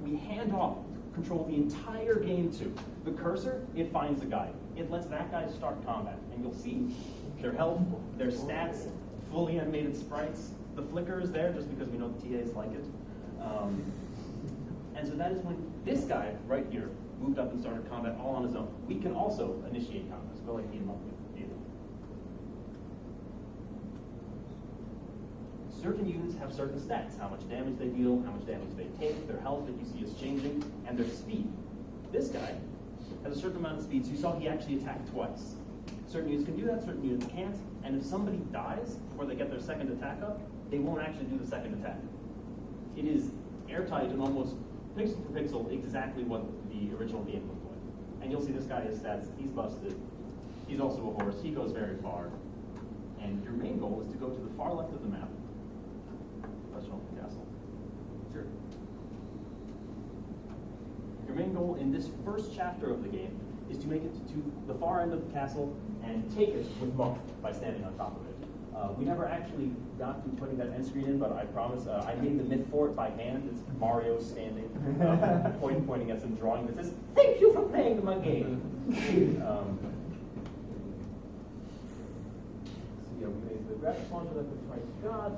we hand off control the entire game to. The cursor, it finds a guy. It lets that guy start combat. And you'll see their health, their stats, fully animated sprites. The flicker is there just because we know the TAs like it. And so that is when this guy right here moved up and started combat all on his own. We can also initiate combat, so go like beat him up with it. Certain units have certain stats, how much damage they deal, how much damage they take, their health that you see is changing, and their speed. This guy has a certain amount of speed, so you saw he actually attacked twice. Certain units can do that, certain units can't, and if somebody dies before they get their second attack up, they won't actually do the second attack. It is airtight and almost pixel for pixel exactly what the original game looked like. And you'll see this guy has stats, he's busted, he's also a horse, he goes very far. And your main goal is to go to the far left of the map. Let's show the castle. Sure. Your main goal in this first chapter of the game is to make it to the far end of the castle and take it with Marth by standing on top of it. We never actually got to putting that end screen in, but I promise I made the myth for it by hand. It's Mario standing, pointing at some drawing that says, "Thank you for playing my game." So yeah, we made the graphics launcher that we got.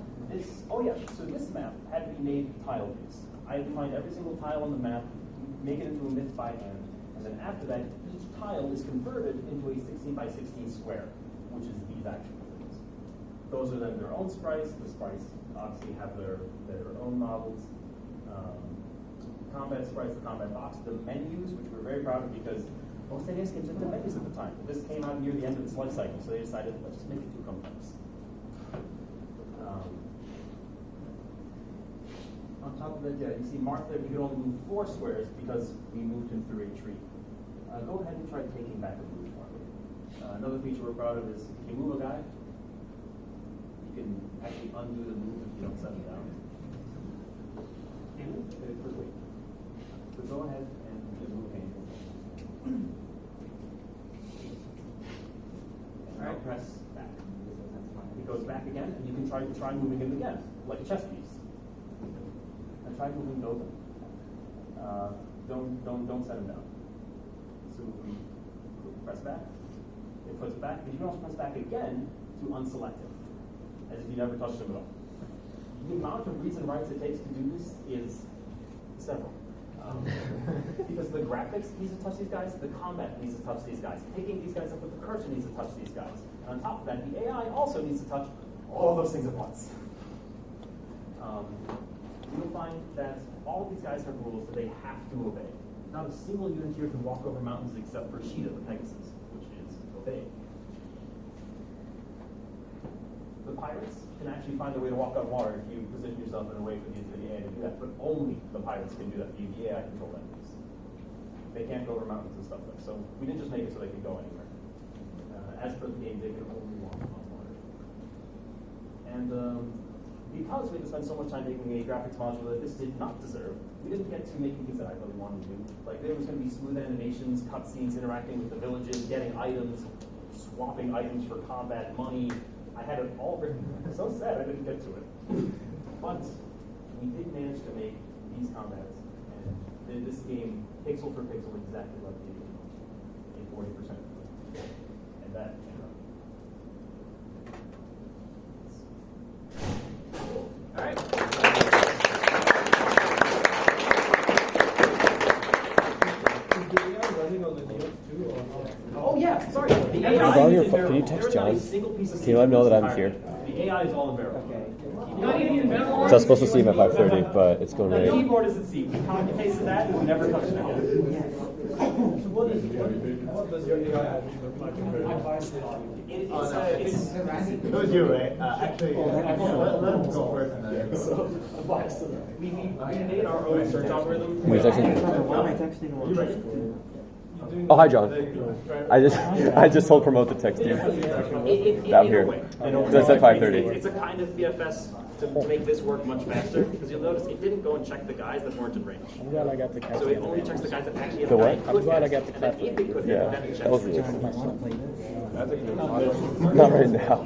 So this map had to be made tile-based. I had to find every single tile on the map, make it into a myth by hand, and then after that, each tile is converted into a 16 by 16 square, which is these actual things. Those are then their own sprites. The sprites obviously have their own models. Combat sprites, the combat box, the menus, which we're very proud of because most NES games didn't have menus at the time. This came out near the end of its life cycle, so they decided, let's just make it too complex. On top of it, you see Marth there, we could only move 4 squares because we moved him through a tree. Go ahead and try taking back a move for me. Another feature we're proud of is if you move a guy, you can actually undo the move if you don't set him down. Quickly. go ahead and just move it. All right, press back. It goes back again, and you can try moving it again, like a chess piece. And try moving those. Don't set them down. So we press back. It puts back, and you can also press back again to unselect it, as if you never touched them at all. The amount of reads and writes it takes to do this is several. Because the graphics needs to touch these guys, the combat needs to touch these guys, picking these guys up with the cursor needs to touch these guys. And on top of that, the AI also needs to touch all of those things at once. You'll find that all of these guys have rules that they have to obey. Not a single unit here can walk over mountains except for Sheeta, the Pegasus, which is obeyed. The pirates can actually find a way to walk on water if you position yourself in a way for the AI to do that, but only the pirates can do that. The AI control that piece. They can't go over mountains and stuff like that. So we didn't just make it so they could go anywhere. As per the game, they can only walk on water. And because we had to spend so much time making a graphics module that this did not deserve, we didn't get to making things that I really wanted to do. Like there was going to be smooth animations, cutscenes, interacting with the villages, getting items, swapping items for combat, money. I had it all written. So sad I didn't get to it. But we did manage to make these combats, and this game, pixel for pixel, exactly like the original, in 40%. And that came out. All right. Oh yeah, sorry. The AI Can you is text John? single piece of Can you let him know that I'm entirely. here? The AI is all in barrel. Not even in barrel. So I was supposed to see him at 5:30, but it's going The right. keyboard is at C. We copy pasted that and we never touched it again. So what does your AI look like? It was you, right? Actually, let him go first. We made our own search algorithm. Who's texting? You ready? Oh, hi, John. I just told Promote to text you. Down here. So I said 5:30. It's a kind of BFS to make this work much faster, because you'll notice it didn't go and check the guys that weren't in range. I'm glad I got the cat. So it only checks the guys that actually have The what? I'm glad I got the cat. Yeah, that was really cool. Not right now.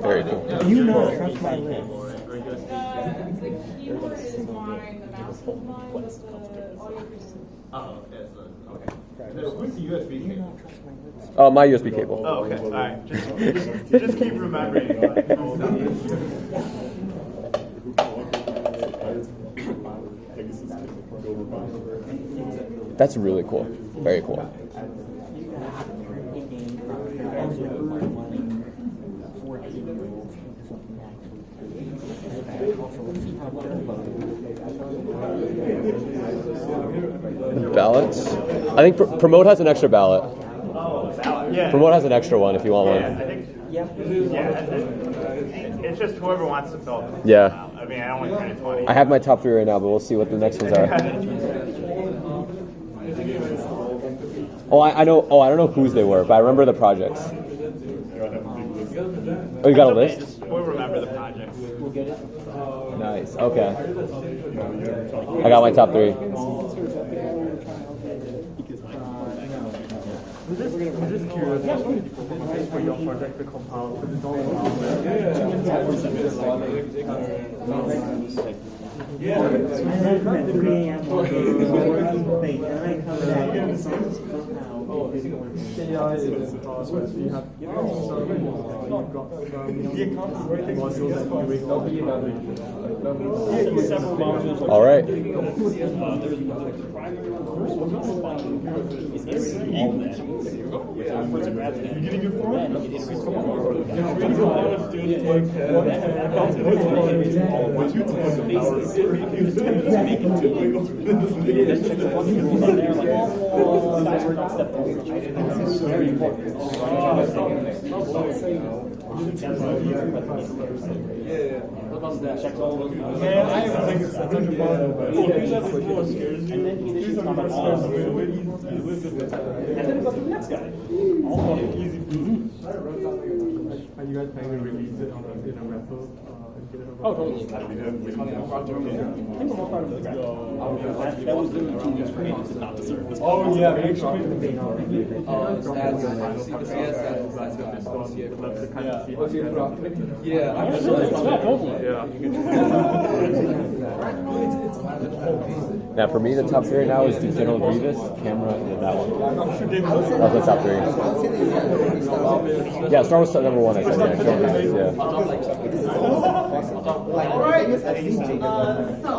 Very cool. Do you not trust my lips? The keyboard is mine, the mouse is mine, but the audio is. Oh, okay. Who's the USB cable? Oh, my USB cable. Oh, okay. All right. Just keep remembering. That's really cool. Very cool. Ballots? I think Promote has an extra ballot. Oh, ballot. Yeah. Promote has an extra one if you want I one. think. It's just whoever wants to fill it. Yeah. I mean, I don't want to turn it 20. I have my top 3 right now, but we'll see what the next ones are. Oh, I know. Oh, I don't know whose they were, but I remember the projects. Oh, you got a list? We'll remember the projects. Nice. Okay. I got my top 3. I'm just curious. For your project to compile, because it's only All right. And then it goes to the next guy. Are you guys planning to release it in a repo? Oh, totally. I think the most part of the that was literally 2 weeks for me. This is not the service. Oh, yeah, make sure. Yeah. Now, for me, the top 3 right now is just General Grievous, Camera, and that one. That's the top 3. Yeah, Star Wars number 1, I said. Yeah, General Grievous, yeah. Alright, so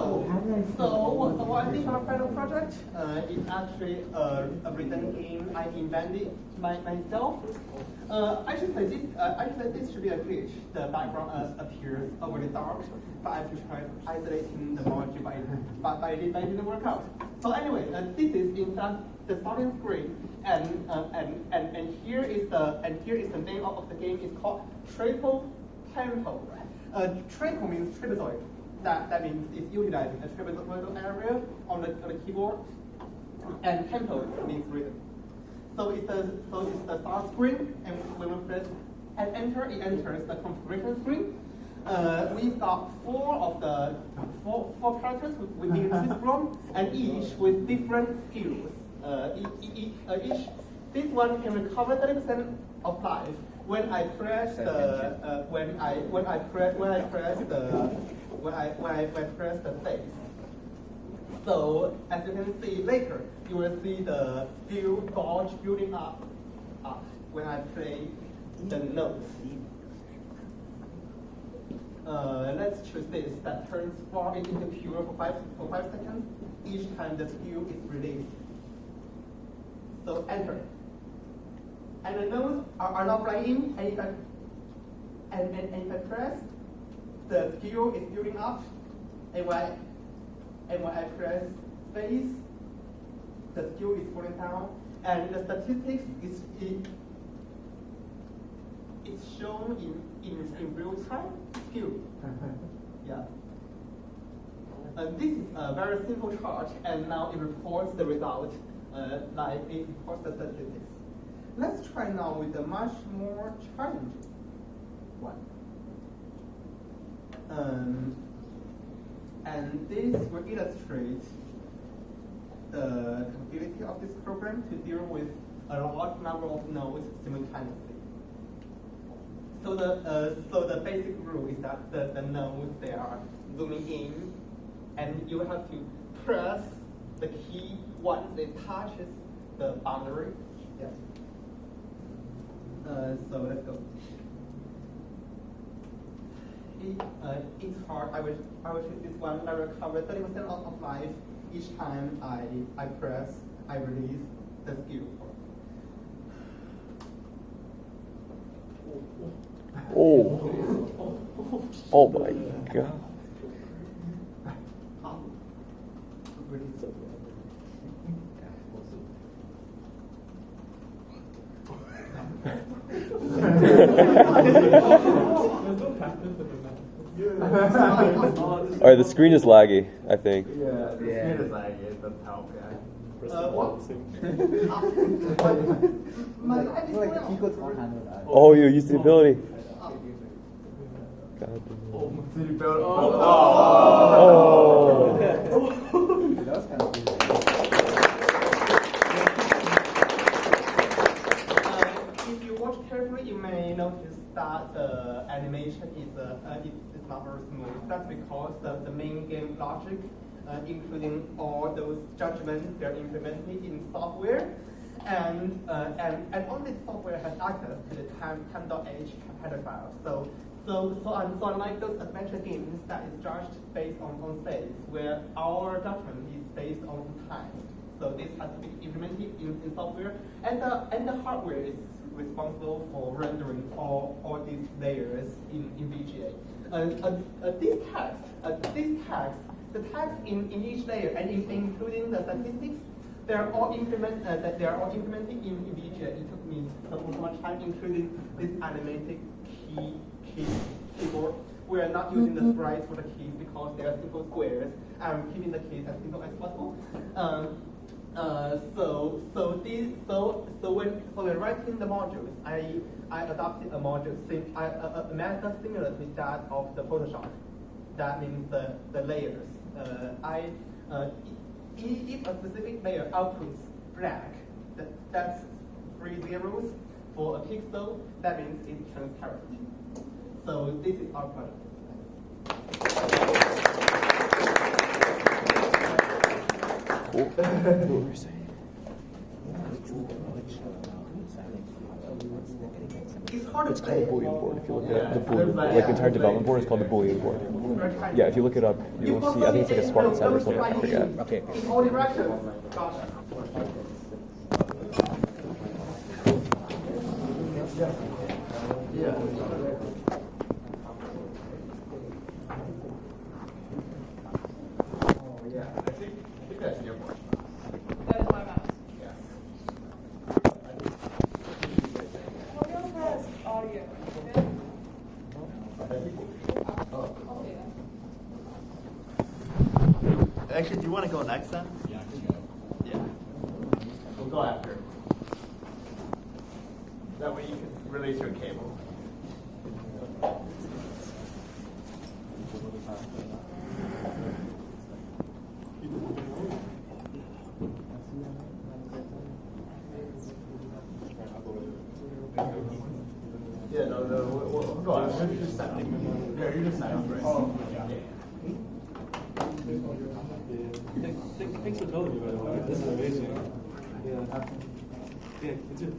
what I think of my final project is actually a written game I invented myself. I should say this should be a glitch. The background appears overly dark, but I have to try isolating the module, but it didn't work out. So anyway, this is in fact the starting screen, and here is the name of the game. It's called Traple Tempo. Traple means trapezoid. That means it's utilizing a trapezoidal area on the keyboard, and tempo means rhythm. So it's the start screen, and when we press and enter, it enters the configuration screen. We've got four characters we can choose from, and each with different skills. Each this one can recover 30% of life when I press the face. So as you can see later, you will see the skill gauge building up when I play the notes. Let's choose this that turns far into pure for 5 seconds each time the skill is released. So enter. And the notes are not flying, and if I press, the skill is building up, and when I press space, the skill is falling down, and the statistics is shown in real time skill. Yeah. This is a very simple chart, and now it reports the result, like it reports the statistics. Let's try now with a much more challenging one. And this will illustrate the ability of this program to deal with a large number of nodes simultaneously. So the basic rule is that the nodes, they are zooming in, and you have to press the key once it touches the boundary. Yeah. So let's go. It's hard. I will choose this one. I recover 30% of life each time I release the skill. Oh my god. Alright, the screen is laggy, I think. Yeah, the screen is laggy. It doesn't help, yeah. Oh, you used the ability. God. If you watch carefully, you may notice that the animation is not very smooth. That's because the main game logic, including all those judgments, they're implemented in software, and only the software has access to the time.h header file. So unlike those adventure games that is judged based on space, where our judgment is based on time. So this has to be implemented in software, and the hardware is responsible for rendering all these layers in VGA. The tags in each layer, and including the statistics, they are all implemented in VGA. It took me so much time, including this animated keyboard. We are not using the sprites for the keys because they are simple squares. I'm keeping the keys as simple as possible. when writing the modules, I adopted a module a method similar to that of the Photoshop. That means the layers. If a specific layer outputs black, that's 3 zeros. For a pixel, that means it's transparent. So this is our product. Cool. What were you saying? It's called a Boolean board. If you look it up, the Boolean, like the entire development board is called the Boolean board. Yeah, if you look it up, you'll see. I think it's like a Spartan 7 or something. I forget. Okay. In all directions. Yeah. Oh yeah, I think that's your board. That is my mouse. Yes. What else has audio? Okay. Okay then. Actually, do you want to go next then? Yeah. Yeah. We'll go after. That way you can release your cable. Yeah, no, we'll go on. You're just setting. Yeah, you're just setting. Right. Oh, yeah. Thanks for telling me, by the way. This is amazing. Yeah. Yeah, it's it.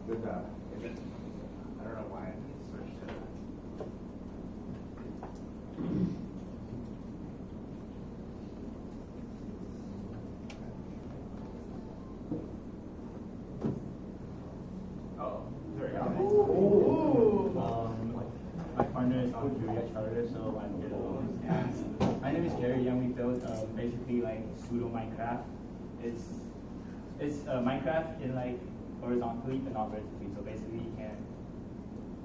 With I don't know why I switched to that. Oh, there we go. My partner is on Julia Charter, so I'm here alone. And my name is Jerry, and we built basically like pseudo Minecraft. It's Minecraft in like horizontally but not vertically. So basically you can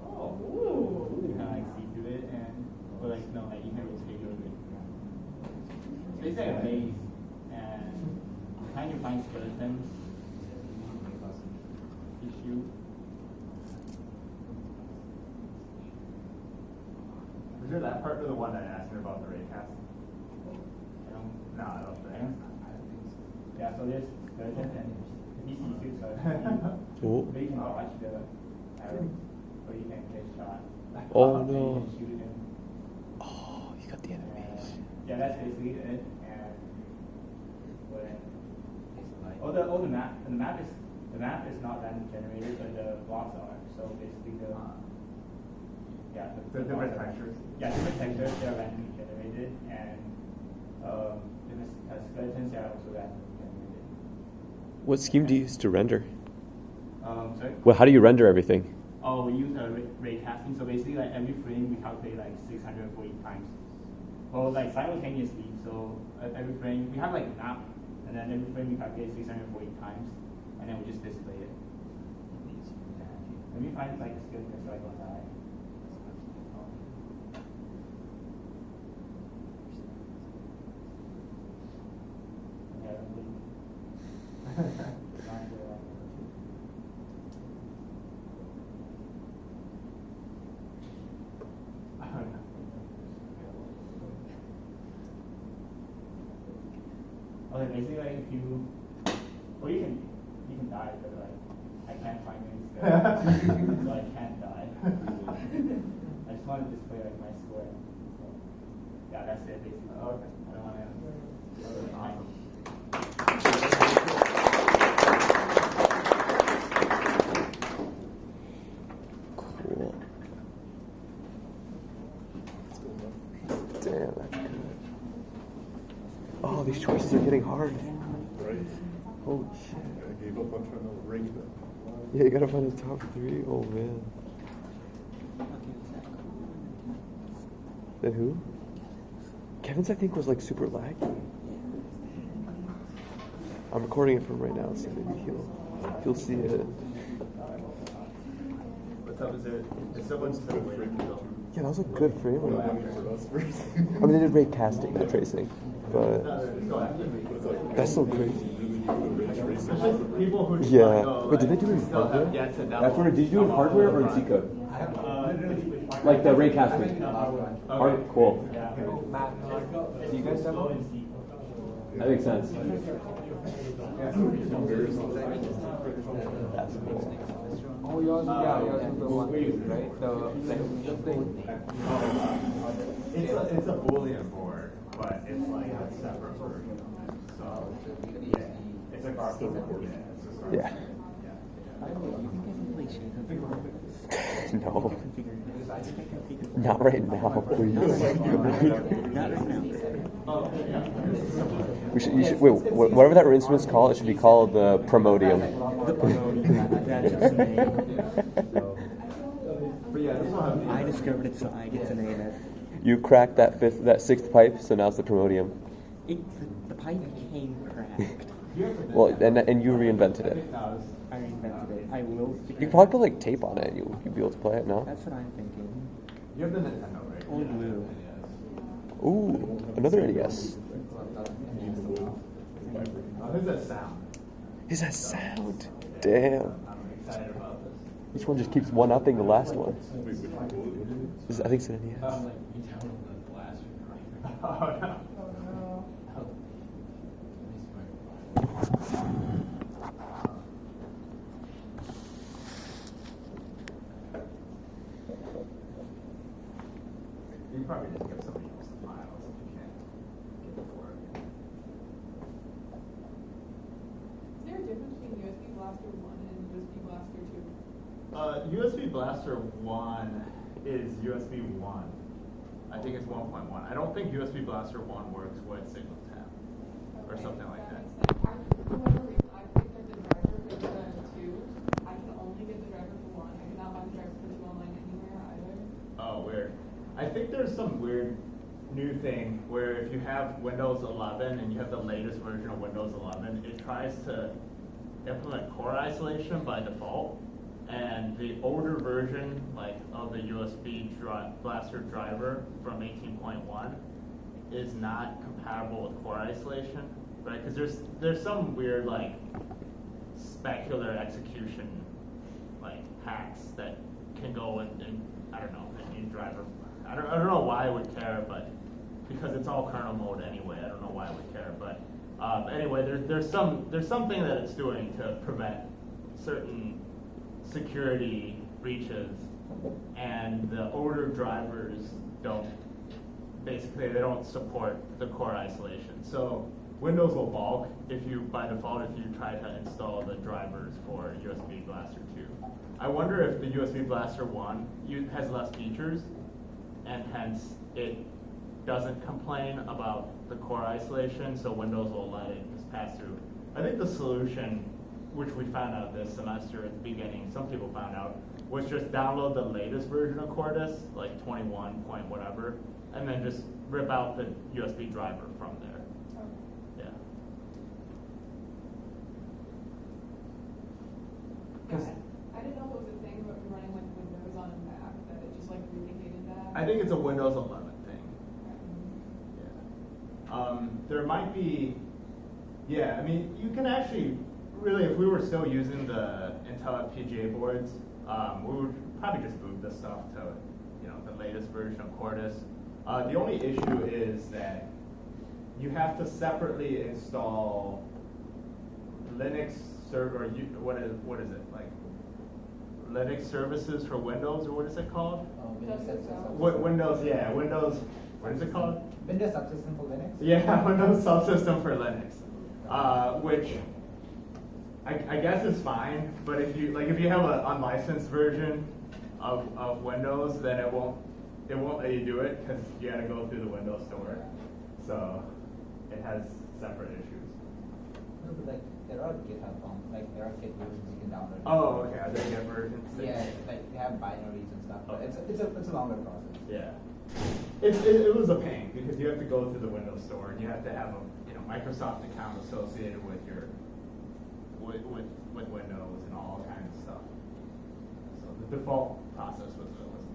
kind of like see through it, and or like no, like you can rotate over it. It's basically a maze, and behind you find skeletons. You shoot. Was there that part or the one that asked me about the raycast? No, I don't think. Yeah, so there's skeletons and ECE so you can watch the arrow, or you can get shot. Oh no. You can shoot him. Oh, you got the enemies. Yeah, that's basically it. And when the map is not random generated, but the blocks are. So basically the different textures. Yeah, different textures, they are randomly generated, and the skeletons are also randomly generated. What scheme do you use to render? Sorry? Well, how do you render everything? Oh, we use ray casting. So basically, like every frame we calculate like 640 times. Well, like simultaneously. So every frame we have like a map, and then every frame we calculate 640 times, and then we just display it. And we find like a skill so I don't die. Okay, basically, like, if you, well, you can die, but like, I can't find any skills, so I can't die. I just want to display like my score. So, yeah, that's it basically. Okay. I don't want to. Awesome. Cool. Damn, that's good. Oh, these choices are getting hard. Right. Holy shit. I gave up on trying to rank them. Yeah, you gotta find the top 3. Oh man. Then who? Kevin's, I think, was like super laggy. I'm recording it from right now, so maybe he'll see it. What's up? Is someone still waiting? Yeah, that was a good frame rate. I mean, they did rate casting, not tracing, but that's so crazy. People who Yeah. know, Wait, did they do it in still have hardware? yet to That's what, did you do it in hardware or in C code? Like the ray casting. Hard, cool. Do you guys demo? That makes sense. That's cool. Oh, yours, yeah, yours is the one, right? The thing. It's a Boolean board, but it's like a separate version. So yeah, it's a custom board. Yeah. No. Not right now, please. You should, wait, whatever that instrument's called, it should be called the Promodium. I discovered it, so I get to name it. You cracked that 6th pipe, so now it's the Promodium. The pipe became cracked. Well, and you reinvented it. I reinvented it. I will. You could probably put like tape on it, and you'd be able to play it. No? That's what I'm thinking. You have the Nintendo, right? Or blue. Ooh, another NES. Who's that sound? Is that sound? Damn. I'm excited about this. Each one just keeps one-upping the last one. I think it's an NES. Oh no. You probably didn't give somebody else the files if you can't get the work. Is there a difference between USB Blaster 1 and USB Blaster 2? USB Blaster 1 is USB 1. I think it's 1.1. I don't think USB Blaster 1 works with Signal Tap or something like that. Whenever I picked up the driver for the 2, I can only get the driver for 1. I cannot buy the driver for 2 online anywhere either. Oh, weird. I think there's some weird new thing where if you have Windows 11 and you have the latest version of Windows 11, it tries to implement core isolation by default. And the older version, like of the USB Blaster driver from 18.1, is not compatible with core isolation, right? Because there's some weird like specular execution like hacks that can go in I don't know a new driver. I don't know why I would care, but because it's all kernel mode anyway, I don't know why I would care. But anyway, there's something that it's doing to prevent certain security breaches, and the older drivers they don't support the core isolation. So Windows will balk by default if you try to install the drivers for USB Blaster 2. I wonder if the USB Blaster 1 has less features, and hence it doesn't complain about the core isolation, so Windows will let it just pass through. I think the solution, which we found out this semester at the beginning, some people found out, was just download the latest version of Cordis, like 21 point whatever, and then just rip out the USB driver from there. Yeah. I didn't know it was a thing about running like Windows on a Mac, that it just like replicated that. I think it's a Windows 11 thing. Yeah. There might be, yeah, I mean, you can actually really, if we were still using the Intel FPGA boards, we would probably just move this stuff to, the latest version of Quartus. The only issue is that you have to separately install Linux server. What is it like? Linux services for Windows, or what is it called? Windows, yeah, Windows. What is it called? Windows subsystem for Linux. Yeah, Windows subsystem for Linux, which I guess is fine. But if you have an unlicensed version of Windows, then it won't let you do it because you got to go through the Windows Store. So it has separate issues. No, but like there are GitHub there are Git versions you can download. Oh, okay. Are there Git versions? Yeah, like they have binaries and stuff. But it's a longer process. Yeah. It was a pain because you have to go through the Windows Store and you have to have a Microsoft account associated with your with Windows and all kinds of stuff. So the default process was a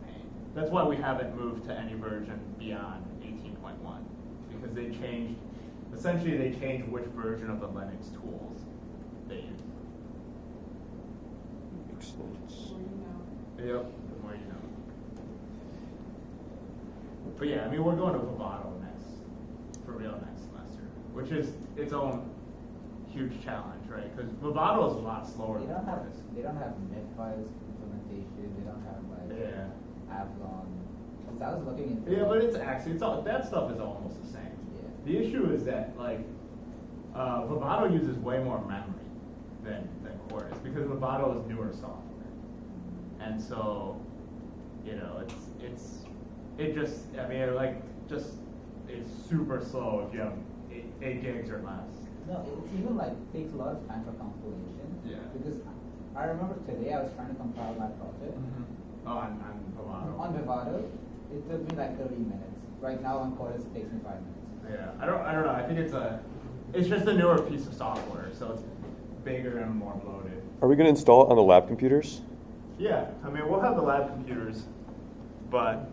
pain. That's why we haven't moved to any version beyond 18.1 because they changed which version of the Linux tools they use. Makes sense. Yep, the more you know. But yeah, I mean, we're going to Vivado for real next semester, which is its own huge challenge, right? Because Vivado is a lot slower than Quartus. They don't have Netfiles implementation. They don't have Avalon. Because I was looking into. Yeah, but it's actually that stuff is almost the same. Yeah. The issue is that Vivado uses way more memory than Quartus because Vivado is newer software, and so it's super slow if you have 8 gigs or less. No, it's even takes a lot of time for compilation. Yeah. Because I remember today I was trying to compile my project. Oh, on Vivado. On Vivado, it took me 30 minutes. Right now on Quartus it takes me 5 minutes. Yeah, I don't know. I think it's just a newer piece of software, so it's bigger and more bloated. Are we going to install it on the lab computers? Yeah, I mean we'll have the lab computers, but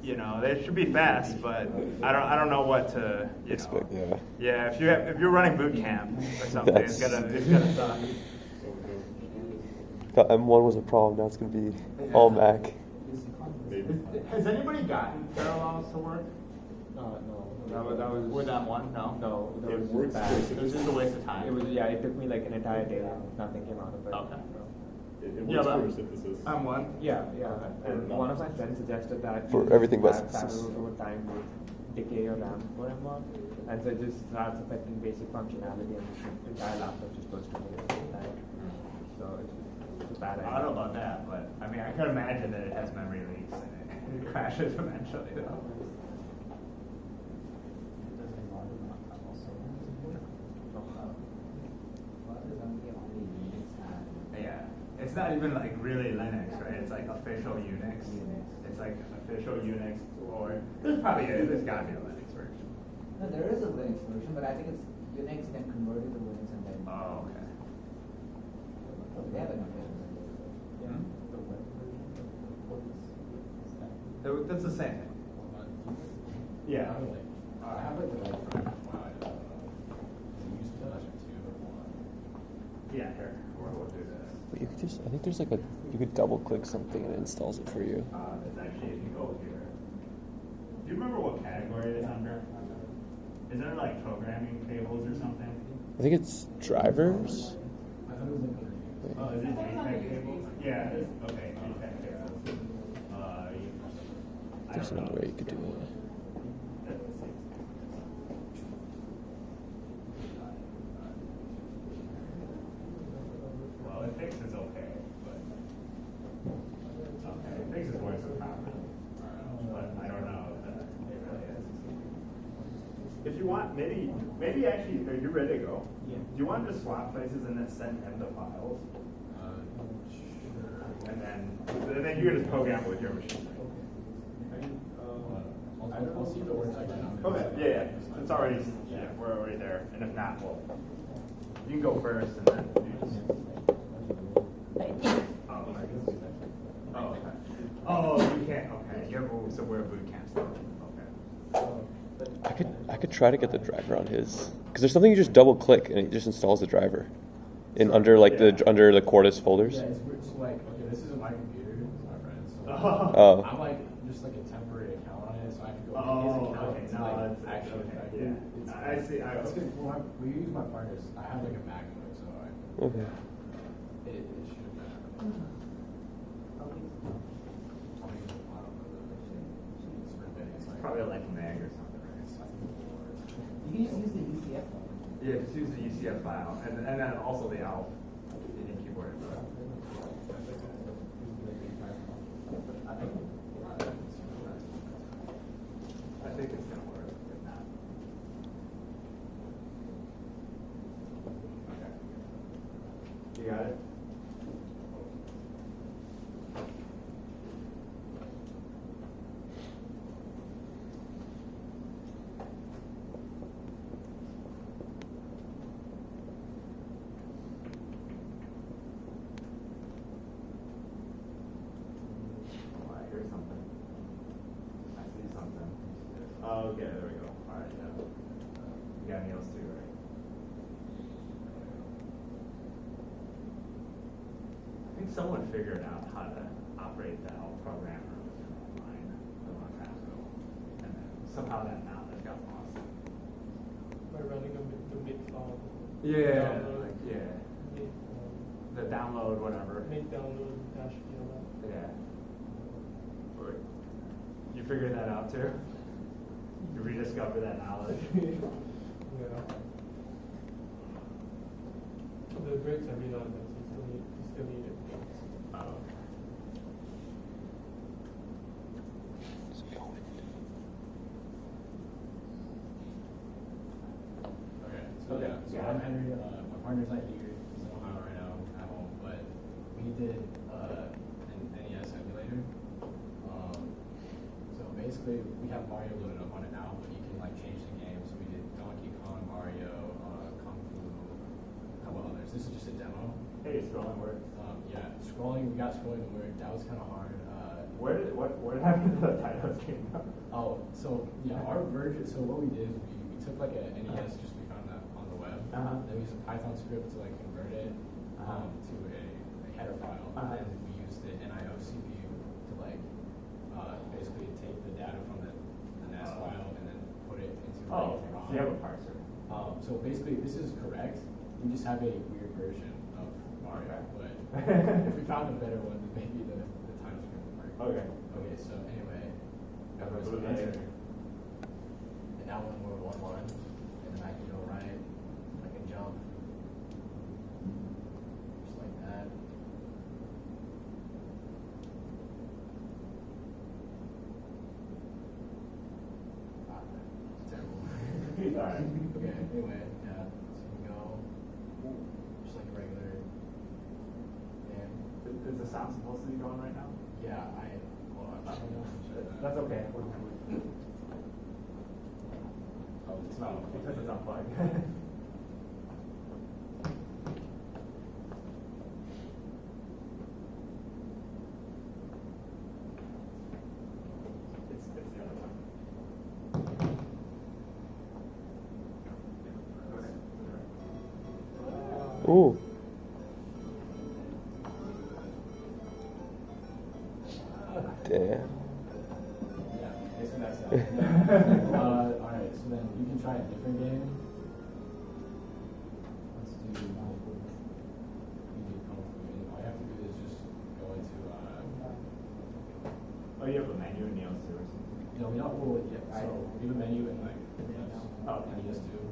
they should be fast. But I don't know what to expect. Yeah. Yeah, if you're running boot camp or something, it's gonna suck. Thought M1 was a problem. Now it's going to be all Mac. Has anybody gotten Parallels to work? No. That was with M1? No, It was bad. It was just a waste of time. It took me an entire day. Nothing came out of it. Okay. It works for synthesis. M1? Yeah. And one of my friends suggested that For everything but synthesis. parallels over time would decay your RAM for M1, and so it just starts affecting basic functionality, and the entire laptop just goes to the same time. So it's a bad idea. I don't know about that, but I mean I can imagine that it has memory leaks and it crashes eventually though. Yeah, it's not even really Linux, right? It's official Unix. It's official Unix, or there's got to be a Linux version. No, there is a Linux version, but I think it's Unix then converted to Linux and then. Oh, okay. They have an official. That's the same thing. Yeah. Yeah, here. We'll do this. But you could I think there's you could double click something and it installs it for you. It's actually, if you go here. Do you remember what category it's under? Is there programming tables or something? I think it's drivers. Oh, is it JPEG tables? Yeah, it is. Okay, JPEG tables. There's another way you could do it. Well, it fixes okay, but it fixes where it's a problem. But I don't know if it really is. If you want, maybe actually, are you ready to go? Yeah. Do you want to just swap places and then send him the files? Sure. And then you can just program it with your machine. I'll see if it works. Okay. Yeah. It's already. Yeah, we're already there. And if not, you can go first and then. Oh, you can't. Okay. So we're boot camp still. Okay. I could try to get the driver on his, because there's something you just double click and it just installs the driver. in under like the under the Cordis folders? Yeah, it's weird. So like, okay, this isn't my computer, it's my friend's. So Oh. I'm like just like a temporary account on it, so I can go Oh, in his account okay, to no, like it's actually okay, affect yeah. it. It's, I see, It's good. Well, we use my partner's. I have like a MacBook, so Okay. it should matter. Probably like Meg or something, right? You can just use the ECF one. Yeah, just use the UCF file, and then also the ALF MIDI keyboard. I think it's gonna work with that. Okay. You got it? Oh, I hear something. I see something. Oh, okay, there we go. All right, yeah. You got Niels too, right? I think someone figured out how to operate the ALF programmer online a long time ago, and then somehow that knowledge got lost. By running the mid file. Yeah, Download. like, yeah. Mid, The download, whatever. mid download dash PLL. Yeah. Or- You figured that out too? You rediscover that knowledge? Yeah. The breaks are redundant, so you still need it. Oh. Okay, so yeah, so I'm Henry. My partner's not here. He's in Ohio right now at home, but we did an NES emulator. So basically, we have Mario loaded up on it now, but you can like change the game. So we did Donkey Kong, Mario, Kung Fu, a couple others. This is just a demo. Hey, scrolling works. Yeah, scrolling. We got scrolling to work. That was kind of hard. What happened to the title game? Oh, so yeah, our version. So what we did is we took like a NES, just we found that on the web. Uh-huh. Then we used a Python script to like convert it to a header file, and then we used the NIO CPU to like basically take the data from the NAS file and then put it into Oh, like, so you have a parser. So basically, this is correct. We just have a weird version of Mario, but if we found a better one, then maybe the time script would work. Okay. Okay. So anyway, that was What was enter. that? And now when we're 1-1, and then I can go right, I can jump, just like that. Ah, it's terrible. Alright. Okay, anyway, yeah, so you can go, just like a regular game. Is the sound supposed to be going right now? Yeah, hold on. That's okay. Oh, it's not, because it's unplugged. It's the other one. Ooh. Damn. Yeah, basically that's it. Alright, so then you can try a different game. Let's do MIDI Kung Fu. And all you have to do is just go into Oh, you have a menu in Neos too or something? no, we don't roll it yet. So we have a menu in like Oh, NES too.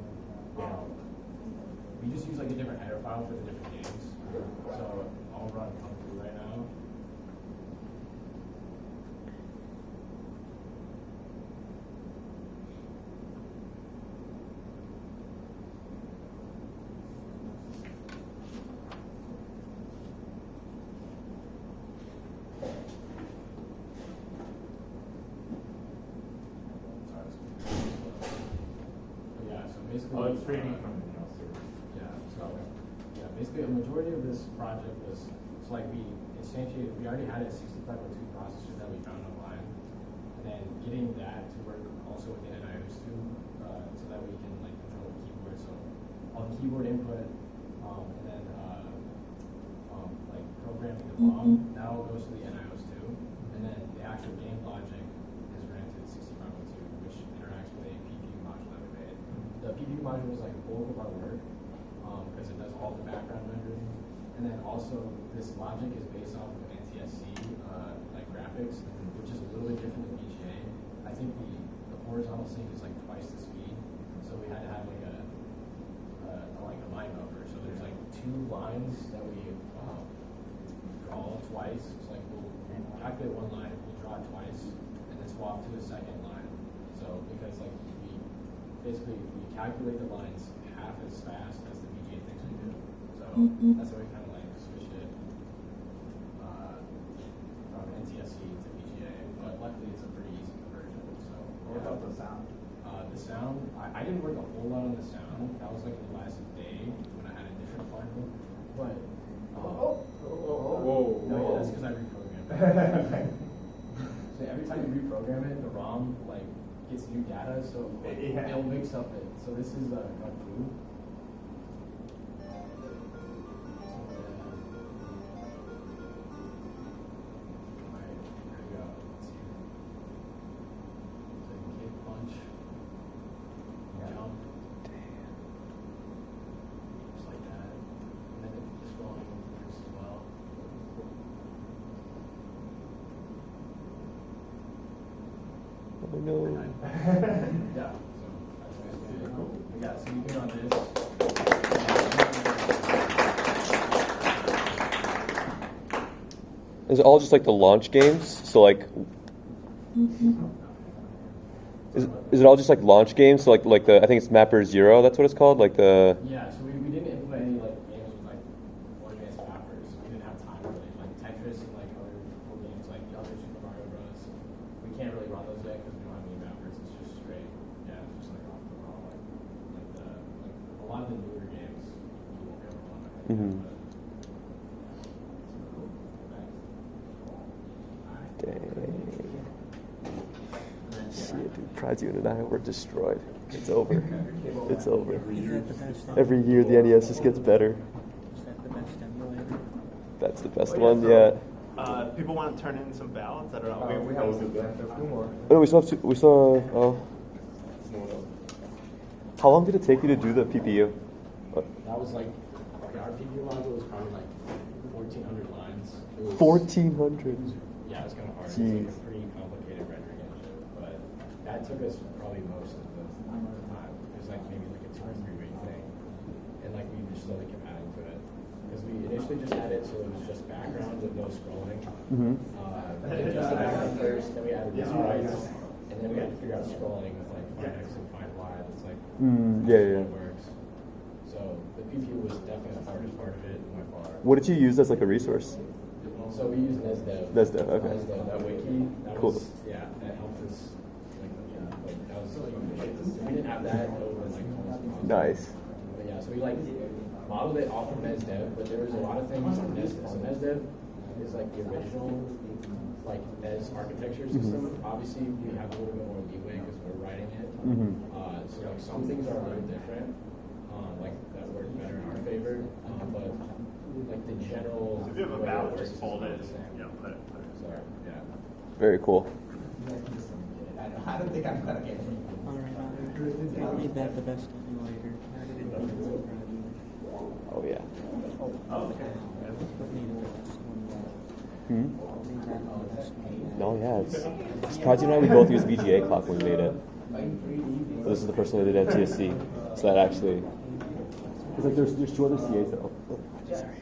We just use like a different header file for the different games. So I'll run Kung Fu right now. basically. Oh, it's reading from the Neos server. Yeah, so, yeah, basically a majority of this project was, so like we instantiated, we already had a 6502 processor that we found online, and then getting that to work also within an iOS 2, so that we can like control the keyboard, so all the keyboard input, and then ROM now goes to the NIOs too, and then the actual game logic is ran to 6502, which interacts with a PPU module that we made. The PPU module is like a bulk of our work because it does all the background rendering, and then also this logic is based off of NTSC like graphics, which is a little bit different than VGA. I think the horizontal sync is like twice the speed, so we had to have like a line buffer. So there's like 2 lines that we draw twice. It's like we'll calculate one line, we'll draw it twice, and then swap to the second line. So because like we calculate the lines half as fast as the VGA thinks we do. So that's why we kind of like switched it from NTSC to VGA. But luckily it's a pretty easy conversion. So what about the sound? The sound, I didn't work a whole lot on the sound. That was like the last day when I had a different final. But no, that's because I reprogrammed it. So every time you reprogram it, the ROM like gets new data, so it'll mix up it. So this is blue. Oh no. Yeah, so that's nice. Cool. Yeah, so you can on this. Is it all just like the launch games? So like, is it all just like launch games? So like the I think it's Mapper Zero. That's what it's called. Like the. Yeah, so we didn't implement any like games with like more advanced mappers. We didn't have time really. Like Tetris and like other cool games like the other Super Mario Bros. We can't really run those yet because we don't have any mappers. It's just straight. Yeah, it's just like off the raw. Like a lot of the newer games you won't be able to run. Mm-hmm. See it, dude. Prize Unit and I were destroyed. It's over. It's over. Every year the NES just gets better. Is that the best emulator? That's the best one yet. People want to turn in some ballots. I don't know. We have a few more. No, we saw. How long did it take you to do the PPU? That was like, our PPU module was probably like 1,400 lines. 1,400. Yeah, it was kind of hard. Jeez. It's like a pretty complicated rendering engine, but that took us probably most of the time. It was like maybe like a 2 or 3 week thing, and like we just slowly kept adding to it because we initially just had it so it was just background with no scrolling. Mm-hmm. Then just the background first, then we added these sprites, and then we had to figure out scrolling with like find X and find Y. That's like yeah. it works. So the PPU was definitely the hardest part of it by far. What did you use as like a resource? So we use NESDev. NESDev, okay. NESDev, that wiki. That Cool. was, yeah, that helped us. Like that was if we didn't have that, it would have been like Nice. But yeah, so we like modeled it off of NESDev, but there was a lot of things in NESDev. So NESDev is like the original like NES architecture system. Obviously, we have a little bit more leeway because we're writing it. So like some things are a little different, like that work better in our favor, but like the general. If you have a ballot, just hold it. Yeah, put it. Sorry. Yeah. Very cool. I don't think I'm gonna get it. Alright, made that the best emulator. Oh yeah. Okay. What made it the best one? Made that the best one. No, yeah. It's Prodigy and I, we both used VGA clock when we made it. But this is the person who did NTSC. So that actually. It's like there's 2 other CAs though. Oh, sorry.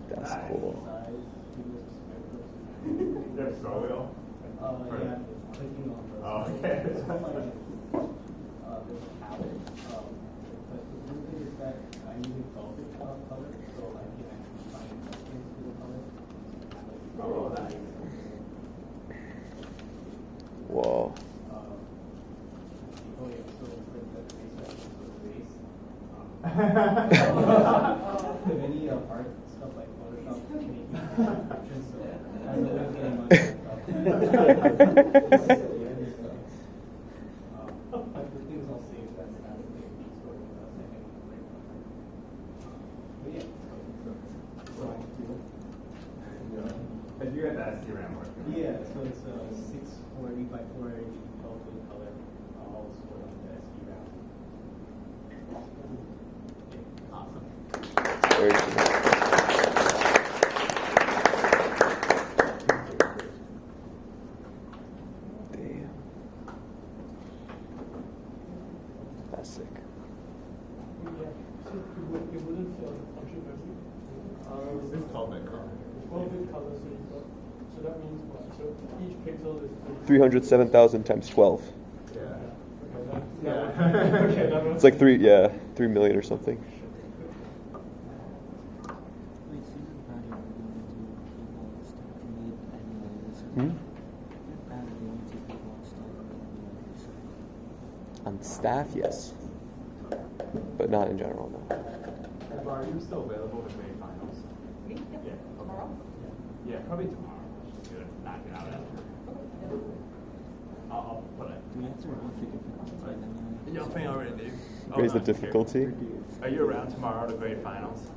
That's cool. There's scroll wheel. Yeah, clicking on the. Oh, okay. There's a palette. But the good thing is that I use Velvet color, so I can actually find things to the color. Oh, nice. Whoa. Oh yeah, so the base. Any art stuff like Photoshop can make pictures, so as a way of getting money. Like the things I'll save, that's the thing. So it's 640 by 400 12 foot color, all stored on the SD RAM. Awesome. Very cool. Damn. That's sick. Yeah, so it wouldn't fill the function memory. This is called that color. 12-bit color, so that means what? So each pixel is 307,000 times 12. Yeah. Okay, that It's like 3 million or something. Hmm? On staff, yes. But not in general, no. Are you still available to grade finals? Me? Yeah. Tomorrow? Yeah, probably tomorrow. Just do it, knock it out after. I'll put it. You're playing already, Dave. Raise the difficulty. Are you around tomorrow to grade finals?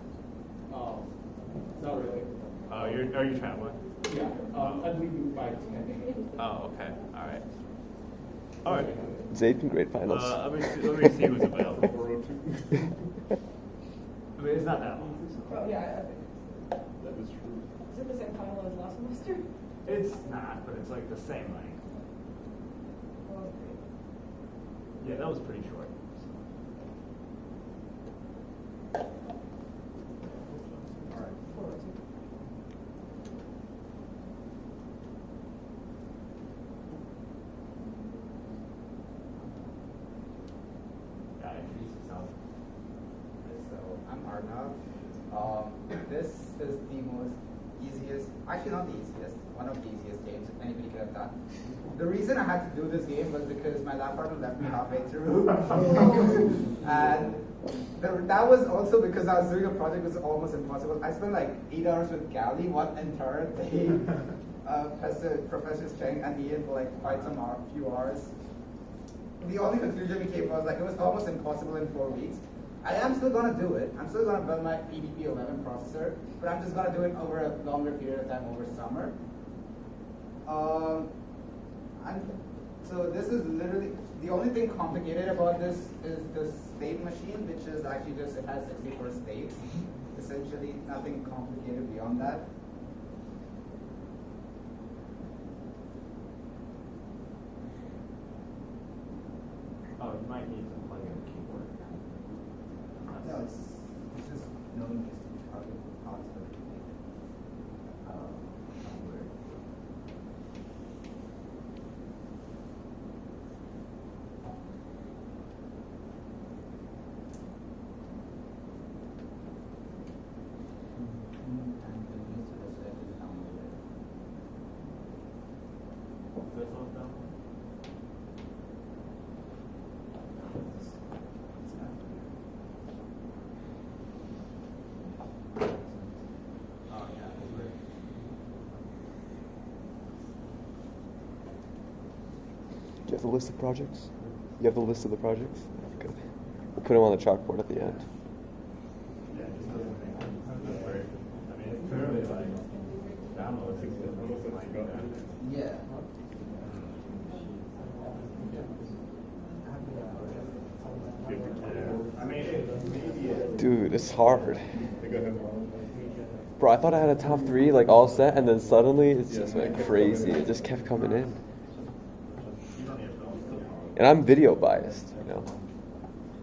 Oh, not really. Are you traveling? Yeah, I'd leave by 10. Oh, okay. All right. All right. Zaid can grade finals. Let me see who's available. I mean, it's not that long. Well, yeah, I think. That is true. Is it the same final as last semester? It's not, but it's like the same length. Yeah, that was pretty short. So I'm Arnav. This is the most easiest, actually not the easiest, one of the easiest games anybody could have done. The reason I had to do this game was because my lab partner left me halfway through. And that was also because I was doing a project that was almost impossible. I spent like 8 hours with Gally one entire day. Professor Cheng and Ian for like quite some few hours. The only conclusion we came was like it was almost impossible in 4 weeks. I am still going to do it. I'm still going to build my PDP-11 processor, but I'm just going to do it over a longer period of time over summer. And so this is literally, the only thing complicated about this is the state machine, which is actually just, it has 64 states. Essentially, nothing complicated beyond that. Oh, you might need to plug in a keyboard. No, it's just knowing this target parts of it. Weird. This one's done? Do you have the list of projects? You have the list of the projects? Good. We'll put them on the chalkboard at the end. Yeah, it just doesn't make sense. I mean, it's clearly like download 6 different like that. Yeah. I mean, Dude, it's hard. Bro, I thought I had a top 3 like all set, and then suddenly it's just like crazy. It just kept coming in. And I'm video biased, you know.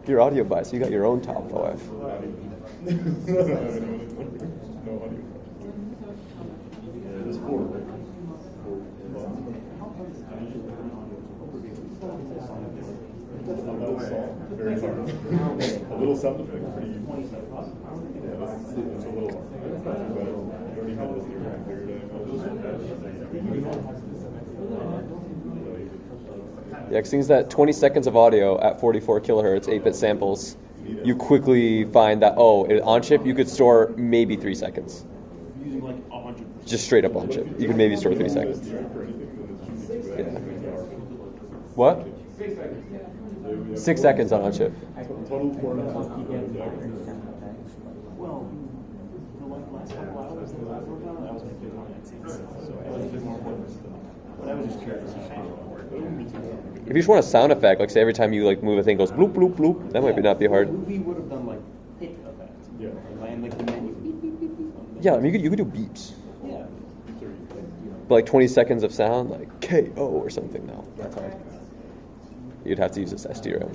You're audio biased, you got your own top 5. There's 4, right? Very hard. A little sound effect, pretty. Yeah, that's a little. That's not too bad. You already have this Yeah, because things that 20 seconds of audio at 44 kilohertz, 8-bit samples, you quickly find that, on chip you could store maybe 3 seconds. Using like 100%. Just straight up on chip. You could maybe store 3 seconds. Yeah. What? 6 seconds. 6 seconds on chip. Total 4 Well, the last couple hours that I worked on it, I was making 1 at 6. So I was a bit more focused. But I was just curious if it would work. But it wouldn't be too hard. If you just want a sound effect, like say every time you like move a thing goes bloop bloop bloop, that might not be hard. We would have done like hit effects. Yeah. And like the menu. Beep, beep, beep, beep. Yeah, I mean you could do beeps. Yeah. But like 20 seconds of sound, like KO or something, no, that's hard. You'd have to use this SD-RAM.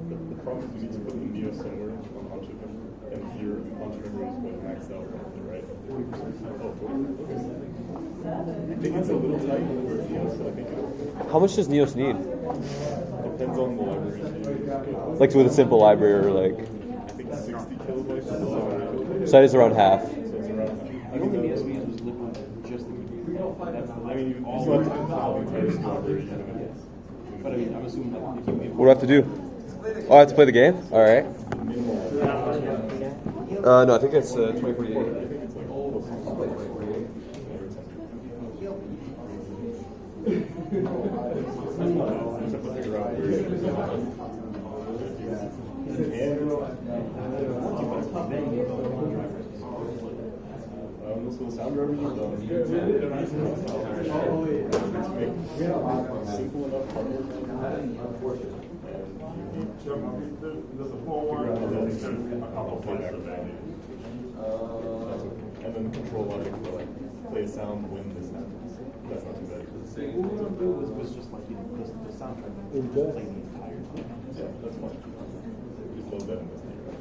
The problem is you need to put the Neo somewhere on on-chip memory, and your on-chip memory is what maxed out roughly, right? 40%. Oh, 40%. Okay. I think it's a little tight for Neos, but I think it'll... How much does Neos need? Depends on the library. Like with a simple library or like... I think 60 kilobytes is library. So that is around half. So it's around half. The only Neos we used was liquid, just the computer. That's I mean, you still have to compile the entire library, you know? But I mean, I'm assuming that if you What do I have to do? Oh, I have to play the game? Alright. No, I think it's 2048. So the sound drivers are done. Simple enough hardware. There's a full one, and then there's a couple playback. And then control logic for like play sound when this happens. That's not too bad. was just like, you know, the soundtrack was just playing the entire time. Yeah, that's fine. Just load that in this thing, right?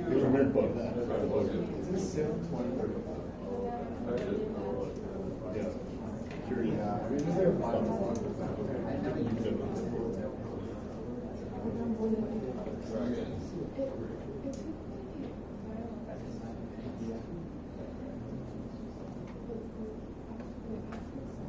There's a weird bug. Yeah. Security.